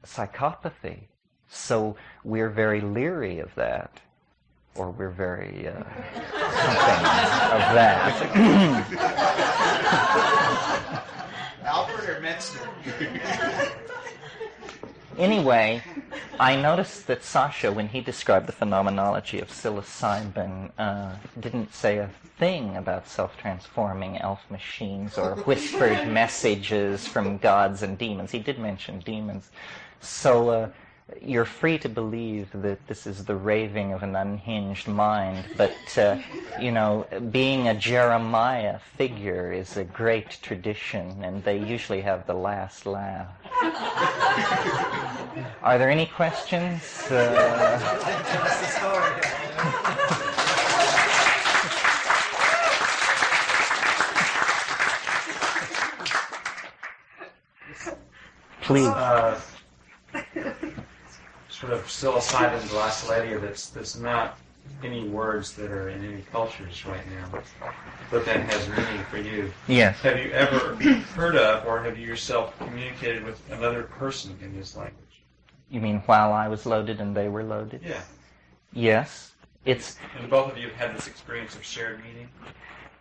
psychopathy. So we're very leery of that, or we're very something of that. Albert or Metzner? Anyway, I noticed that Sasha, when he described the phenomenology of psilocybin, didn't say a thing about self-transforming elf machines or whispered messages from gods and demons. He did mention demons. So you're free to believe that this is the raving of an unhinged mind, but, being a Jeremiah figure is a great tradition, and they usually have the last laugh. Are there any questions? That's the story. Please. Sort of psilocybin glossolalia that's not any words that are in any cultures right now, but that has meaning for you. Yes. Have you ever heard of, or have you yourself communicated with another person in this language? You mean while I was loaded and they were loaded? Yeah. Yes. And both of you have had this experience of shared meaning?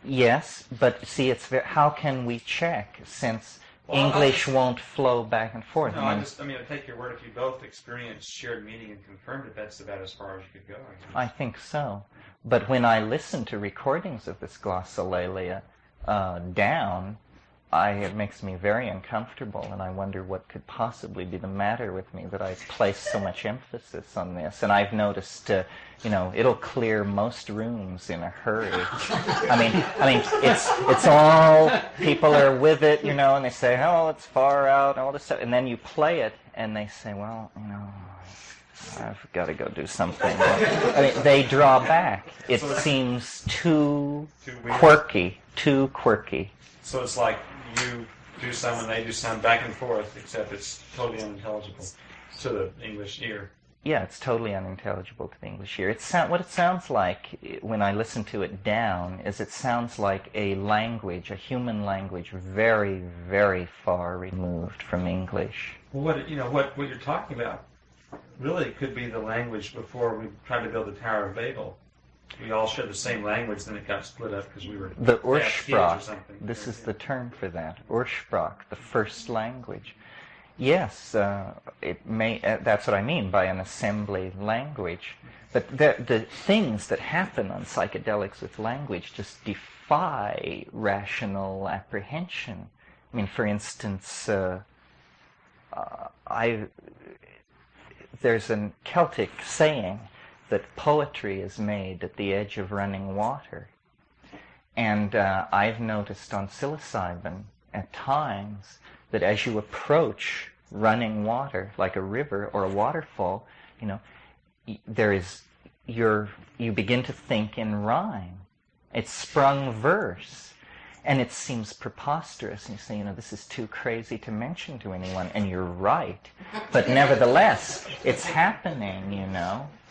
Yes, but see, how can we check since English won't flow back and forth? No, I take your word. If you both experienced shared meaning and confirmed it, that's about as far as you could go, I guess. I think so. But when I listen to recordings of this glossolalia down, it makes me very uncomfortable, and I wonder what could possibly be the matter with me that I place so much emphasis on this. And I've noticed, it'll clear most rooms in a hurry. I mean, it's all, people are with it, and they say, oh, it's far out, and all this stuff. And then you play it, and they say, well, I've got to go do something. They draw back. It seems too quirky. So it's like you do some and they do some back and forth, except it's totally unintelligible to the English ear. Yeah, it's totally unintelligible to the English ear. What it sounds like when I listen to it down is it sounds like a language, a human language, very, very far removed from English. Well, what you're talking about really could be the language before we tried to build the Tower of Babel. We all shared the same language, then it got split up because we were the or Ursprach. something. This is the term for that. Ursprach, the first language. Yes, it may. That's what I mean by an assembly language. But the things that happen on psychedelics with language just defy rational apprehension. I mean, for instance, there's a Celtic saying that poetry is made at the edge of running water. And I've noticed on psilocybin at times that as you approach running water, like a river or a waterfall, you begin to think in rhyme. It's sprung verse. And it seems preposterous. And you say, this is too crazy to mention to anyone. And you're right. But nevertheless, it's happening,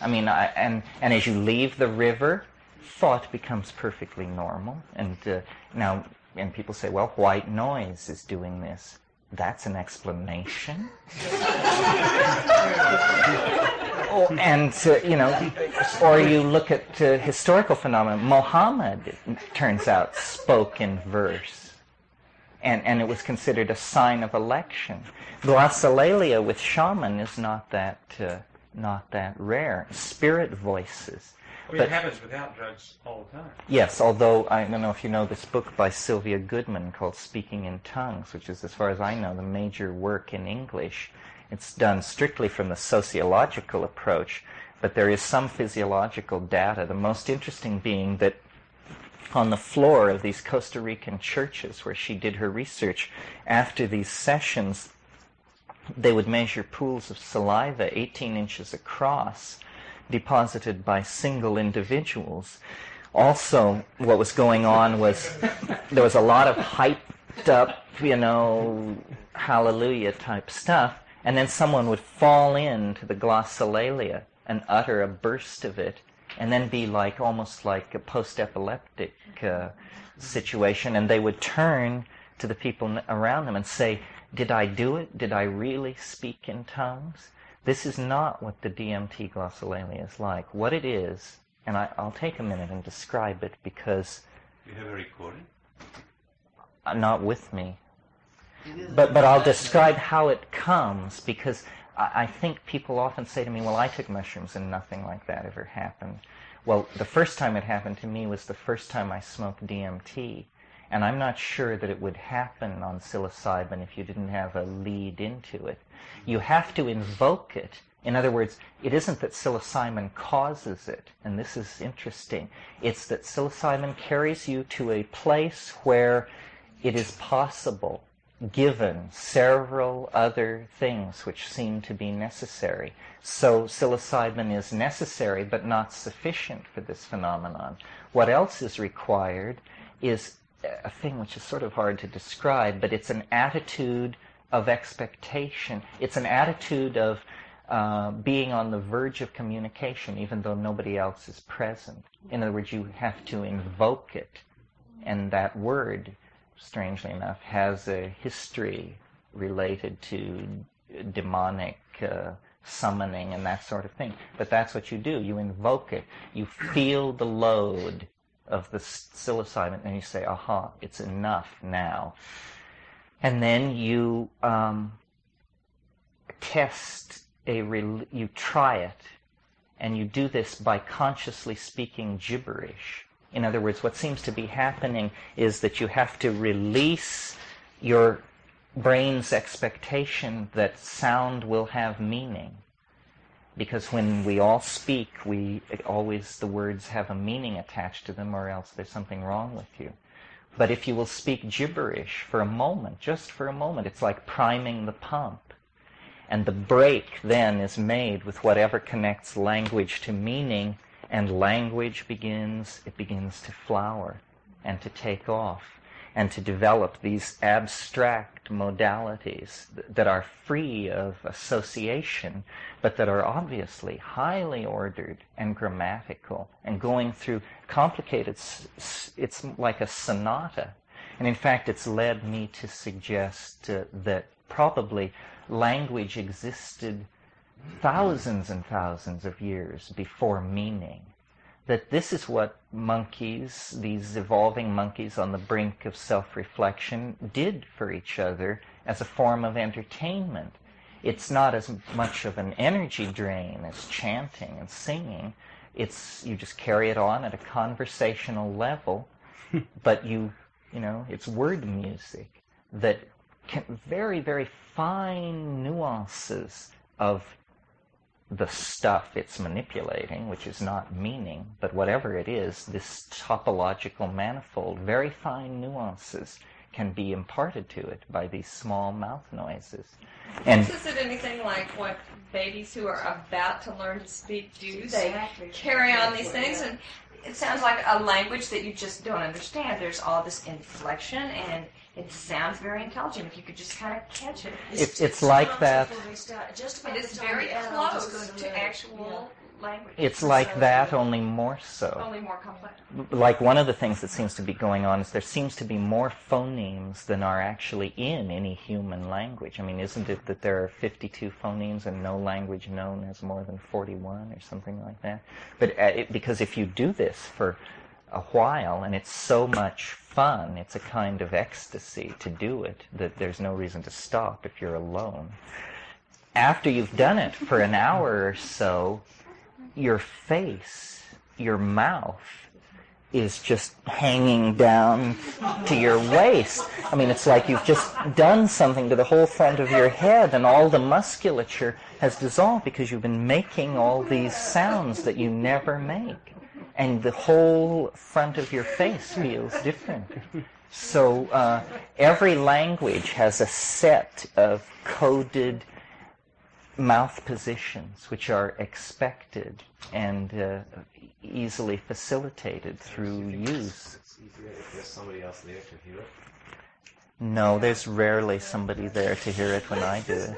I mean, and as you leave the river, thought becomes perfectly normal. And and people say, well, white noise is doing this. that's an explanation. Or you look at historical phenomena. Muhammad, it turns out, spoke in verse, and it was considered a sign of election. Glossolalia with shaman is not that rare. Spirit voices. It happens without drugs all the time. Yes, although I don't know if you know this book by Sylvia Goodman called Speaking in Tongues, which is, as far as I know, the major work in English. It's done strictly from the sociological approach, but there is some physiological data. The most interesting being that on the floor of these Costa Rican churches where she did her research, after these sessions, they would measure pools of saliva 18 inches across, deposited by single individuals. Also, what was going on was there was a lot of hyped up, hallelujah type stuff, and then someone would fall into the glossolalia and utter a burst of it, and then be almost like a post-epileptic situation, and they would turn to the people around them and say, "Did I do it? Did I really speak in tongues?" This is not what the DMT glossolalia is like. What it is, and I'll take a minute and describe it because... You have a recording? Not with me. But I'll describe how it comes, because I think people often say to me, well, I took mushrooms and nothing like that ever happened. Well, the first time it happened to me was the first time I smoked DMT. And I'm not sure that it would happen on psilocybin if you didn't have a lead into it. You have to invoke it. In other words, it isn't that psilocybin causes it, and this is interesting. It's that psilocybin carries you to a place where it is possible, given several other things which seem to be necessary. So psilocybin is necessary but not sufficient for this phenomenon. What else is required is a thing which is sort of hard to describe, but it's an attitude of expectation. It's an attitude of being on the verge of communication, even though nobody else is present. In other words, you have to invoke it. And that word, strangely enough, has a history related to demonic summoning and that sort of thing. But that's what you do. You invoke it. You feel the load of the psilocybin, and you say, aha, it's enough now. And then you you try it, and you do this by consciously speaking gibberish. In other words, what seems to be happening is that you have to release your brain's expectation that sound will have meaning. Because when we all speak, the words have a meaning attached to them, or else there's something wrong with you. But if you will speak gibberish for a moment, just for a moment, it's like priming the pump. And the break then is made with whatever connects language to meaning, and language begins to flower and to take off and to develop these abstract modalities that are free of association, but that are obviously highly ordered and grammatical and going through complicated, it's like a sonata. And in fact, it's led me to suggest that probably language existed thousands and thousands of years before meaning. That this is what monkeys, these evolving monkeys on the brink of self-reflection, did for each other as a form of entertainment. It's not as much of an energy drain as chanting and singing. You just carry it on at a conversational level, but it's word music that very, very fine nuances of the stuff it's manipulating, which is not meaning, but whatever it is, this topological manifold, very fine nuances can be imparted to it by these small mouth noises. And is it anything like what babies who are about to learn to speak do? They carry on these things, and it sounds like a language that you just don't understand. There's all this inflection, and it sounds very intelligent if you could just kind of catch it. It's like that. It is very close to actual language. It's like that, only more so. Only more complex. Like one of the things that seems to be going on is there seems to be more phonemes than are actually in any human language. I mean, isn't it that there are 52 phonemes and no language known has more than 41 or something like that? But because if you do this for a while, and it's so much fun, it's a kind of ecstasy to do it, that there's no reason to stop if you're alone. After you've done it for an hour or so, your face, your mouth, is just hanging down to your waist. I mean, it's like you've just done something to the whole front of your head, and all the musculature has dissolved because you've been making all these sounds that you never make. And the whole front of your face feels different. So every language has a set of coded mouth positions which are expected and easily facilitated through use. It's easier if there's somebody else there to hear it. No, there's rarely somebody there to hear it when I do it.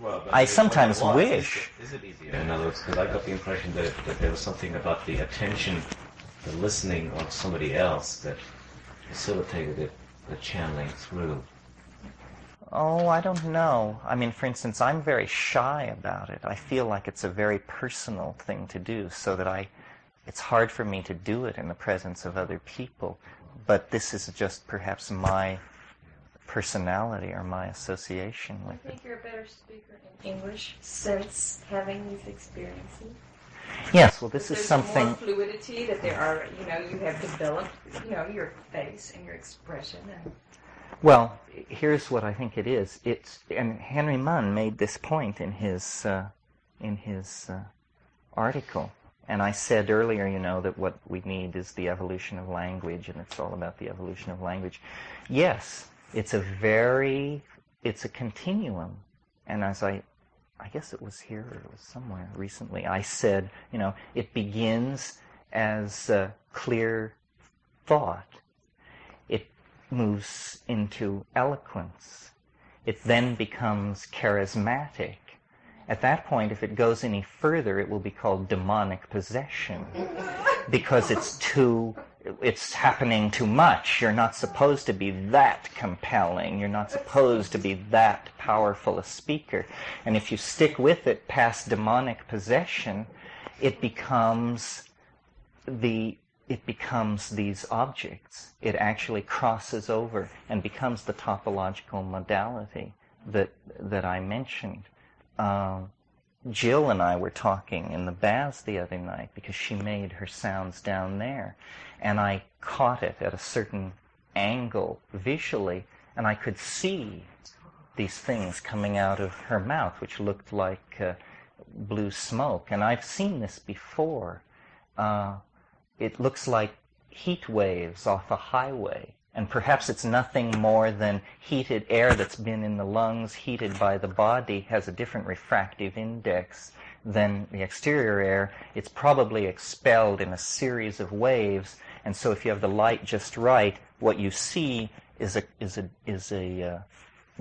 Well, but I sometimes wish. Is it easier? In other words, because I got the impression that there was something about the attention, the listening of somebody else that facilitated it, the channeling through. Oh, I don't know. I mean, for instance, I'm very shy about it. I feel like it's a very personal thing to do, so that it's hard for me to do it in the presence of other people. But this is just perhaps my personality or my association I with it. think you're a better speaker in English since having these experiences. Yes, well, this is There's something... more fluidity that there are, you have developed, your face and your expression. And Well, here's what I think it is. And Henry Munn made this point in his article. And I said earlier, that what we need is the evolution of language, and it's all about the evolution of language. Yes, it's a continuum. And as I guess it was here or it was somewhere recently, I said, it begins as clear thought. It moves into eloquence. It then becomes charismatic. At that point, if it goes any further, it will be called demonic possession, because it's happening too much. You're not supposed to be that compelling. You're not supposed to be that powerful a speaker. And if you stick with it past demonic possession, it becomes these objects. It actually crosses over and becomes the topological modality that I mentioned. Jill and I were talking in the baths the other night because she made her sounds down there, and I caught it at a certain angle visually, and I could see these things coming out of her mouth, which looked like blue smoke. And I've seen this before. It looks like heat waves off a highway. And perhaps it's nothing more than heated air that's been in the lungs, heated by the body, has a different refractive index than the exterior air. It's probably expelled in a series of waves. And so if you have the light just right, what you see is a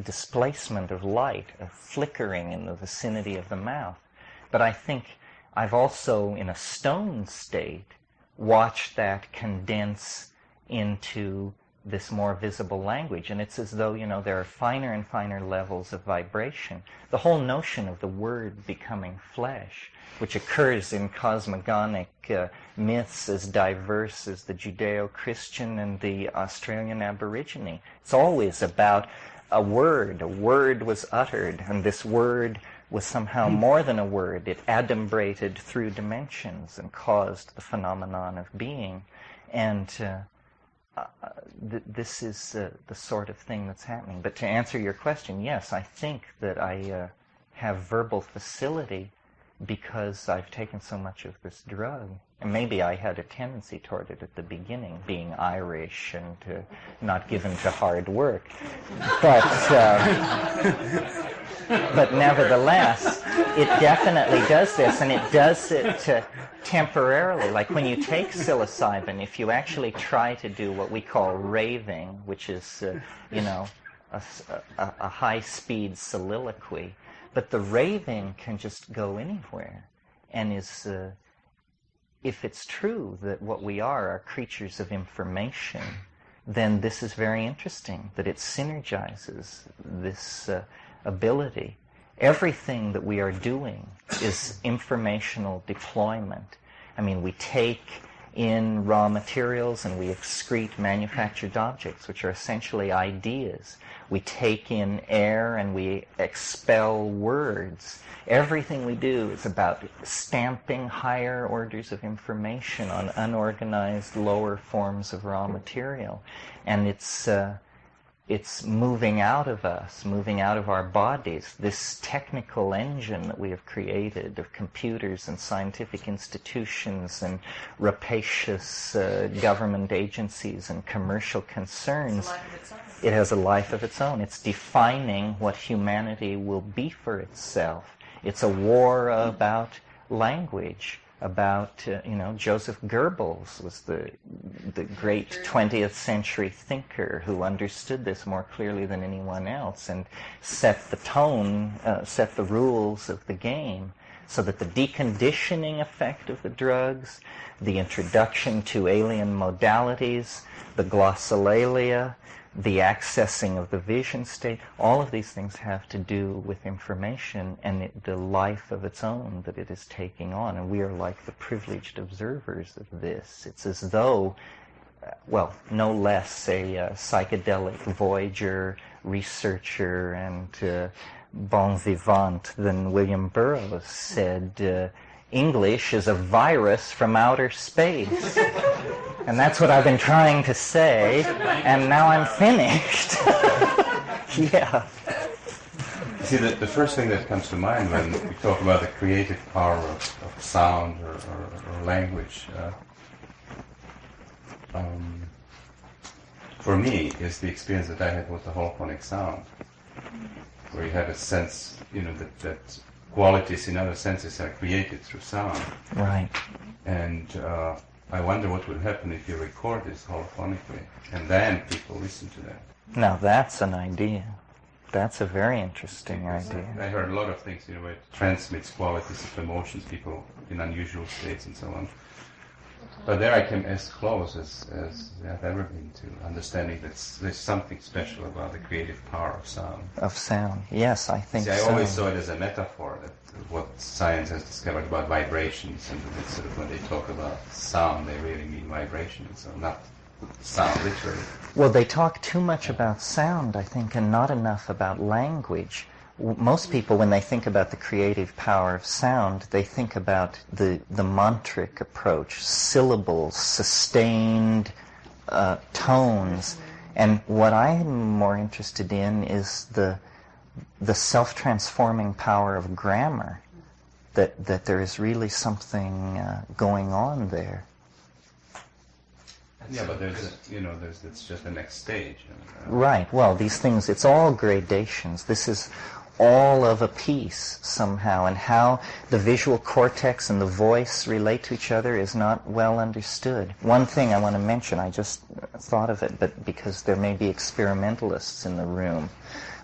displacement of light, a flickering in the vicinity of the mouth. But I think I've also, in a stone state, watched that condense into this more visible language. And it's as though, there are finer and finer levels of vibration. The whole notion of the word becoming flesh, which occurs in cosmogonic myths as diverse as the Judeo-Christian and the Australian Aborigine. It's always about a word. A word was uttered, and this word was somehow more than a word. It adumbrated through dimensions and caused the phenomenon of being. And this is the sort of thing that's happening. But to answer your question, yes, I think that I have verbal facility because I've taken so much of this drug. And maybe I had a tendency toward it at the beginning, being Irish and not given to hard work. But nevertheless, it definitely does this, and it does it temporarily. Like when you take psilocybin, if you actually try to do what we call raving, which is, a high-speed soliloquy, but the raving can just go anywhere. and is, if it's true that what we are creatures of information, then this is very interesting, that it synergizes this ability. Everything that we are doing is informational deployment. I mean, we take in raw materials and we excrete manufactured objects, which are essentially ideas. We take in air and we expel words. Everything we do is about stamping higher orders of information on unorganized lower forms of raw material. And it's moving out of us, moving out of our bodies, this technical engine that we have created of computers and scientific institutions and rapacious government agencies and commercial concerns. It has a life of its own. It's defining what humanity will be for itself. It's a war about language, about, Joseph Goebbels was the great 20th century thinker who understood this more clearly than anyone else and set the tone, set the rules of the game, so that the deconditioning effect of the drugs, the introduction to alien modalities, the glossolalia, the accessing of the vision state, all of these things have to do with information and the life of its own that it is taking on. And we are like the privileged observers of this. It's as though, no less a psychedelic voyager, researcher, and bon vivant than William Burroughs said, English is a virus from outer space. And that's what I've been trying to say, and now I'm finished. Yeah. See, the first thing that comes to mind when we talk about the creative power of sound or language, for me, is the experience that I had with the holophonic sound, where you have a sense, that qualities in other senses are created through sound. Right. And I wonder what would happen if you record this holophonically, and then people listen to that. Now that's an idea. That's a very interesting idea. I heard a lot of things, where it transmits qualities of emotions, people in unusual states and so on. But there I came as close as I've ever been to understanding that there's something special about the creative power of sound. Of sound, yes, I think so. I always saw it as a metaphor, that what science has discovered about vibrations, and that sort of when they talk about sound, they really mean vibrations, so not sound literally. Well, they talk too much about sound, I think, and not enough about language. Most people, when they think about the creative power of sound, they think about the mantric approach, syllables, sustained tones. And what I'm more interested in is the self-transforming power of grammar, that there is really something going on there. Yeah, but it's just the next stage. Right. Well, these things, it's all gradations. This is all of a piece somehow, and how the visual cortex and the voice relate to each other is not well understood. One thing I want to mention, I just thought of it, but because there may be experimentalists in the room.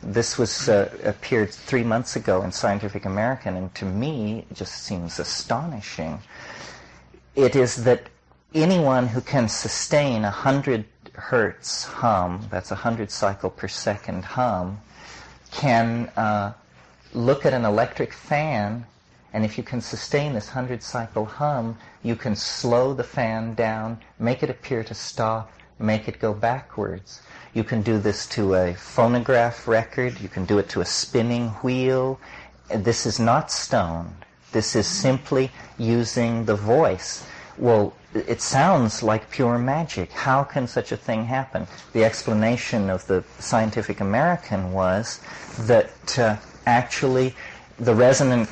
This was appeared 3 months ago in Scientific American, and to me it just seems astonishing. It is that anyone who can sustain 100 hertz hum, that's 100 cycle per second hum, can look at an electric fan, and if you can sustain this 100 cycle hum, you can slow the fan down, make it appear to stop, make it go backwards. You can do this to a phonograph record, you can do it to a spinning wheel. This is not stoned. This is simply using the voice. Well, it sounds like pure magic. How can such a thing happen? The explanation of the Scientific American was that actually the resonant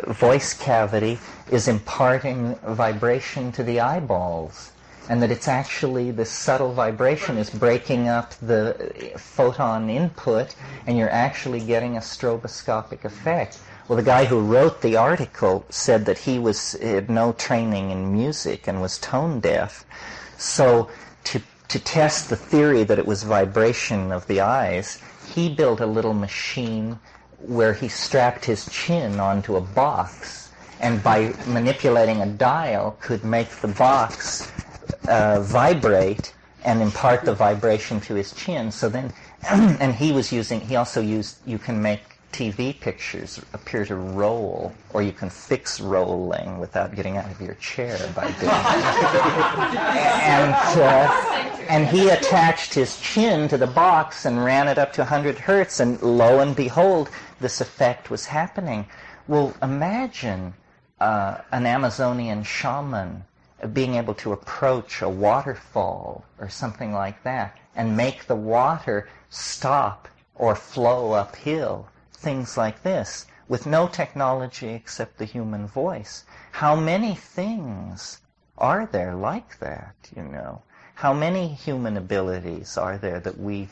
voice cavity is imparting vibration to the eyeballs, and that it's actually this subtle vibration is breaking up the photon input, and you're actually getting a stroboscopic effect. Well, the guy who wrote the article said that he had no training in music and was tone deaf. So to test the theory that it was vibration of the eyes, he built a little machine where he strapped his chin onto a box, and by manipulating a dial could make the box vibrate and impart the vibration to his chin. So then, and he also used, you can make TV pictures appear to roll, or you can fix rolling without getting out of your chair by doing it. And he attached his chin to the box and ran it up to 100 hertz, and lo and behold, this effect was happening. Well, imagine an Amazonian shaman being able to approach a waterfall or something like that and make the water stop or flow uphill. Things like this, with no technology except the human voice. How many things are there like that, you know? How many human abilities are there that we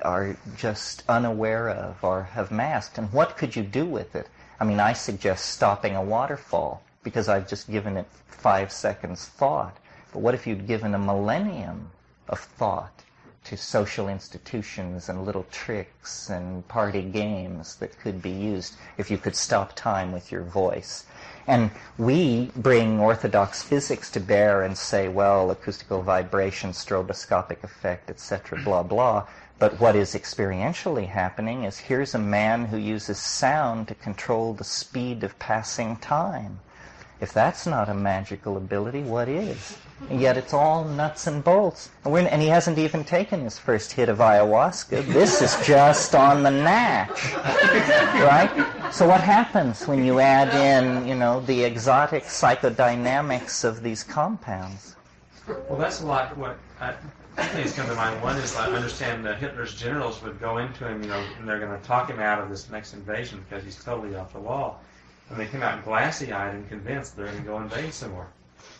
are just unaware of or have masked? And what could you do with it? I mean, I suggest stopping a waterfall, because I've just given it 5 seconds thought. But what if you'd given a millennium of thought to social institutions and little tricks and party games that could be used if you could stop time with your voice? And we bring orthodox physics to bear and say, well, acoustical vibration, stroboscopic effect, etc., blah, blah. But what is experientially happening is here's a man who uses sound to control the speed of passing time. If that's not a magical ability, what is? And yet it's all nuts and bolts. And he hasn't even taken his first hit of ayahuasca. This is just on the natch, right? So what happens when you add in, you know, the exotic psychodynamics of these compounds? Well, that's a lot what two things come to mind. One is I understand that Hitler's generals would go into him, you know, and they're going to talk him out of this next invasion because he's totally off the wall. And they came out glassy-eyed and convinced they're going to go invade some more.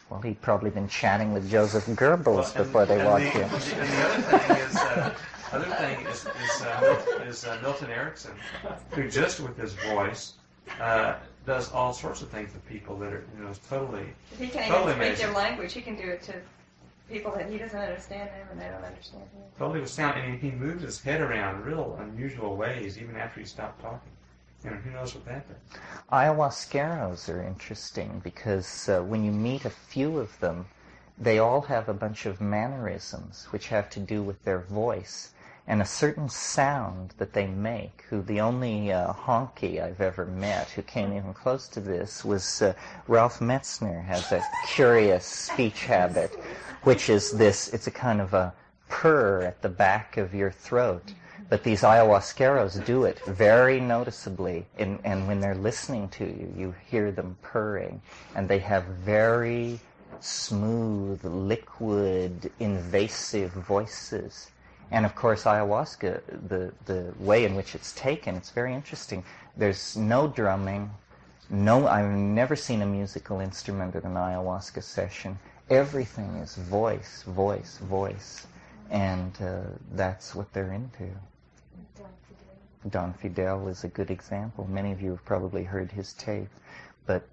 Well, he'd probably been chatting with Joseph Goebbels before they walked in. And the other thing is Milton Erickson, who just with his voice does all sorts of things to people that are, you know, totally He can't totally even speak amazing. their language. He can do it to people that he doesn't understand them and they don't understand him. Totally with sound, and he moves his head around real unusual ways even after he stopped talking. You know, who knows what that does? Ayahuasqueros are interesting because when you meet a few of them, they all have a bunch of mannerisms which have to do with their voice and a certain sound that they make. Who the only honky I've ever met who came even close to this was Ralph Metzner. Has a curious speech habit, which is this, it's a kind of a purr at the back of your throat. But these ayahuasqueros do it very noticeably, and when they're listening to you, you hear them purring, and they have very smooth, liquid, invasive voices. And of course, ayahuasca, the way in which it's taken, it's very interesting. There's no drumming, I've never seen a musical instrument at an ayahuasca session. Everything is voice, voice, voice, and that's what they're into. Don Fidel is a good example. Many of you have probably heard his tape, but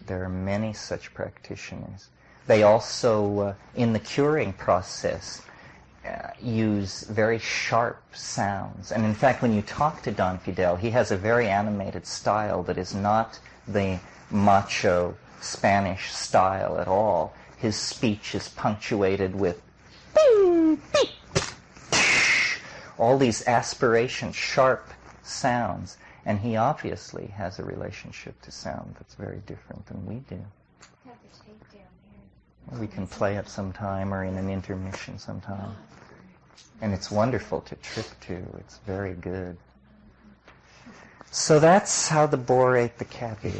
there are many such practitioners. They also, in the curing process, use very sharp sounds. And in fact, when you talk to Don Fidel, he has a very animated style that is not the macho Spanish style at all. His speech is punctuated with bing, beep, all these aspirations, sharp sounds, and he obviously has a relationship to sound that's very different than we do. We can play it sometime or in an intermission sometime. And it's wonderful to trip to. It's very good. So that's how the boar ate the cabbage.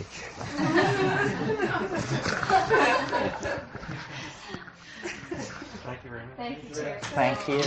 Thank you very much. Thank you, Terry. Thank you.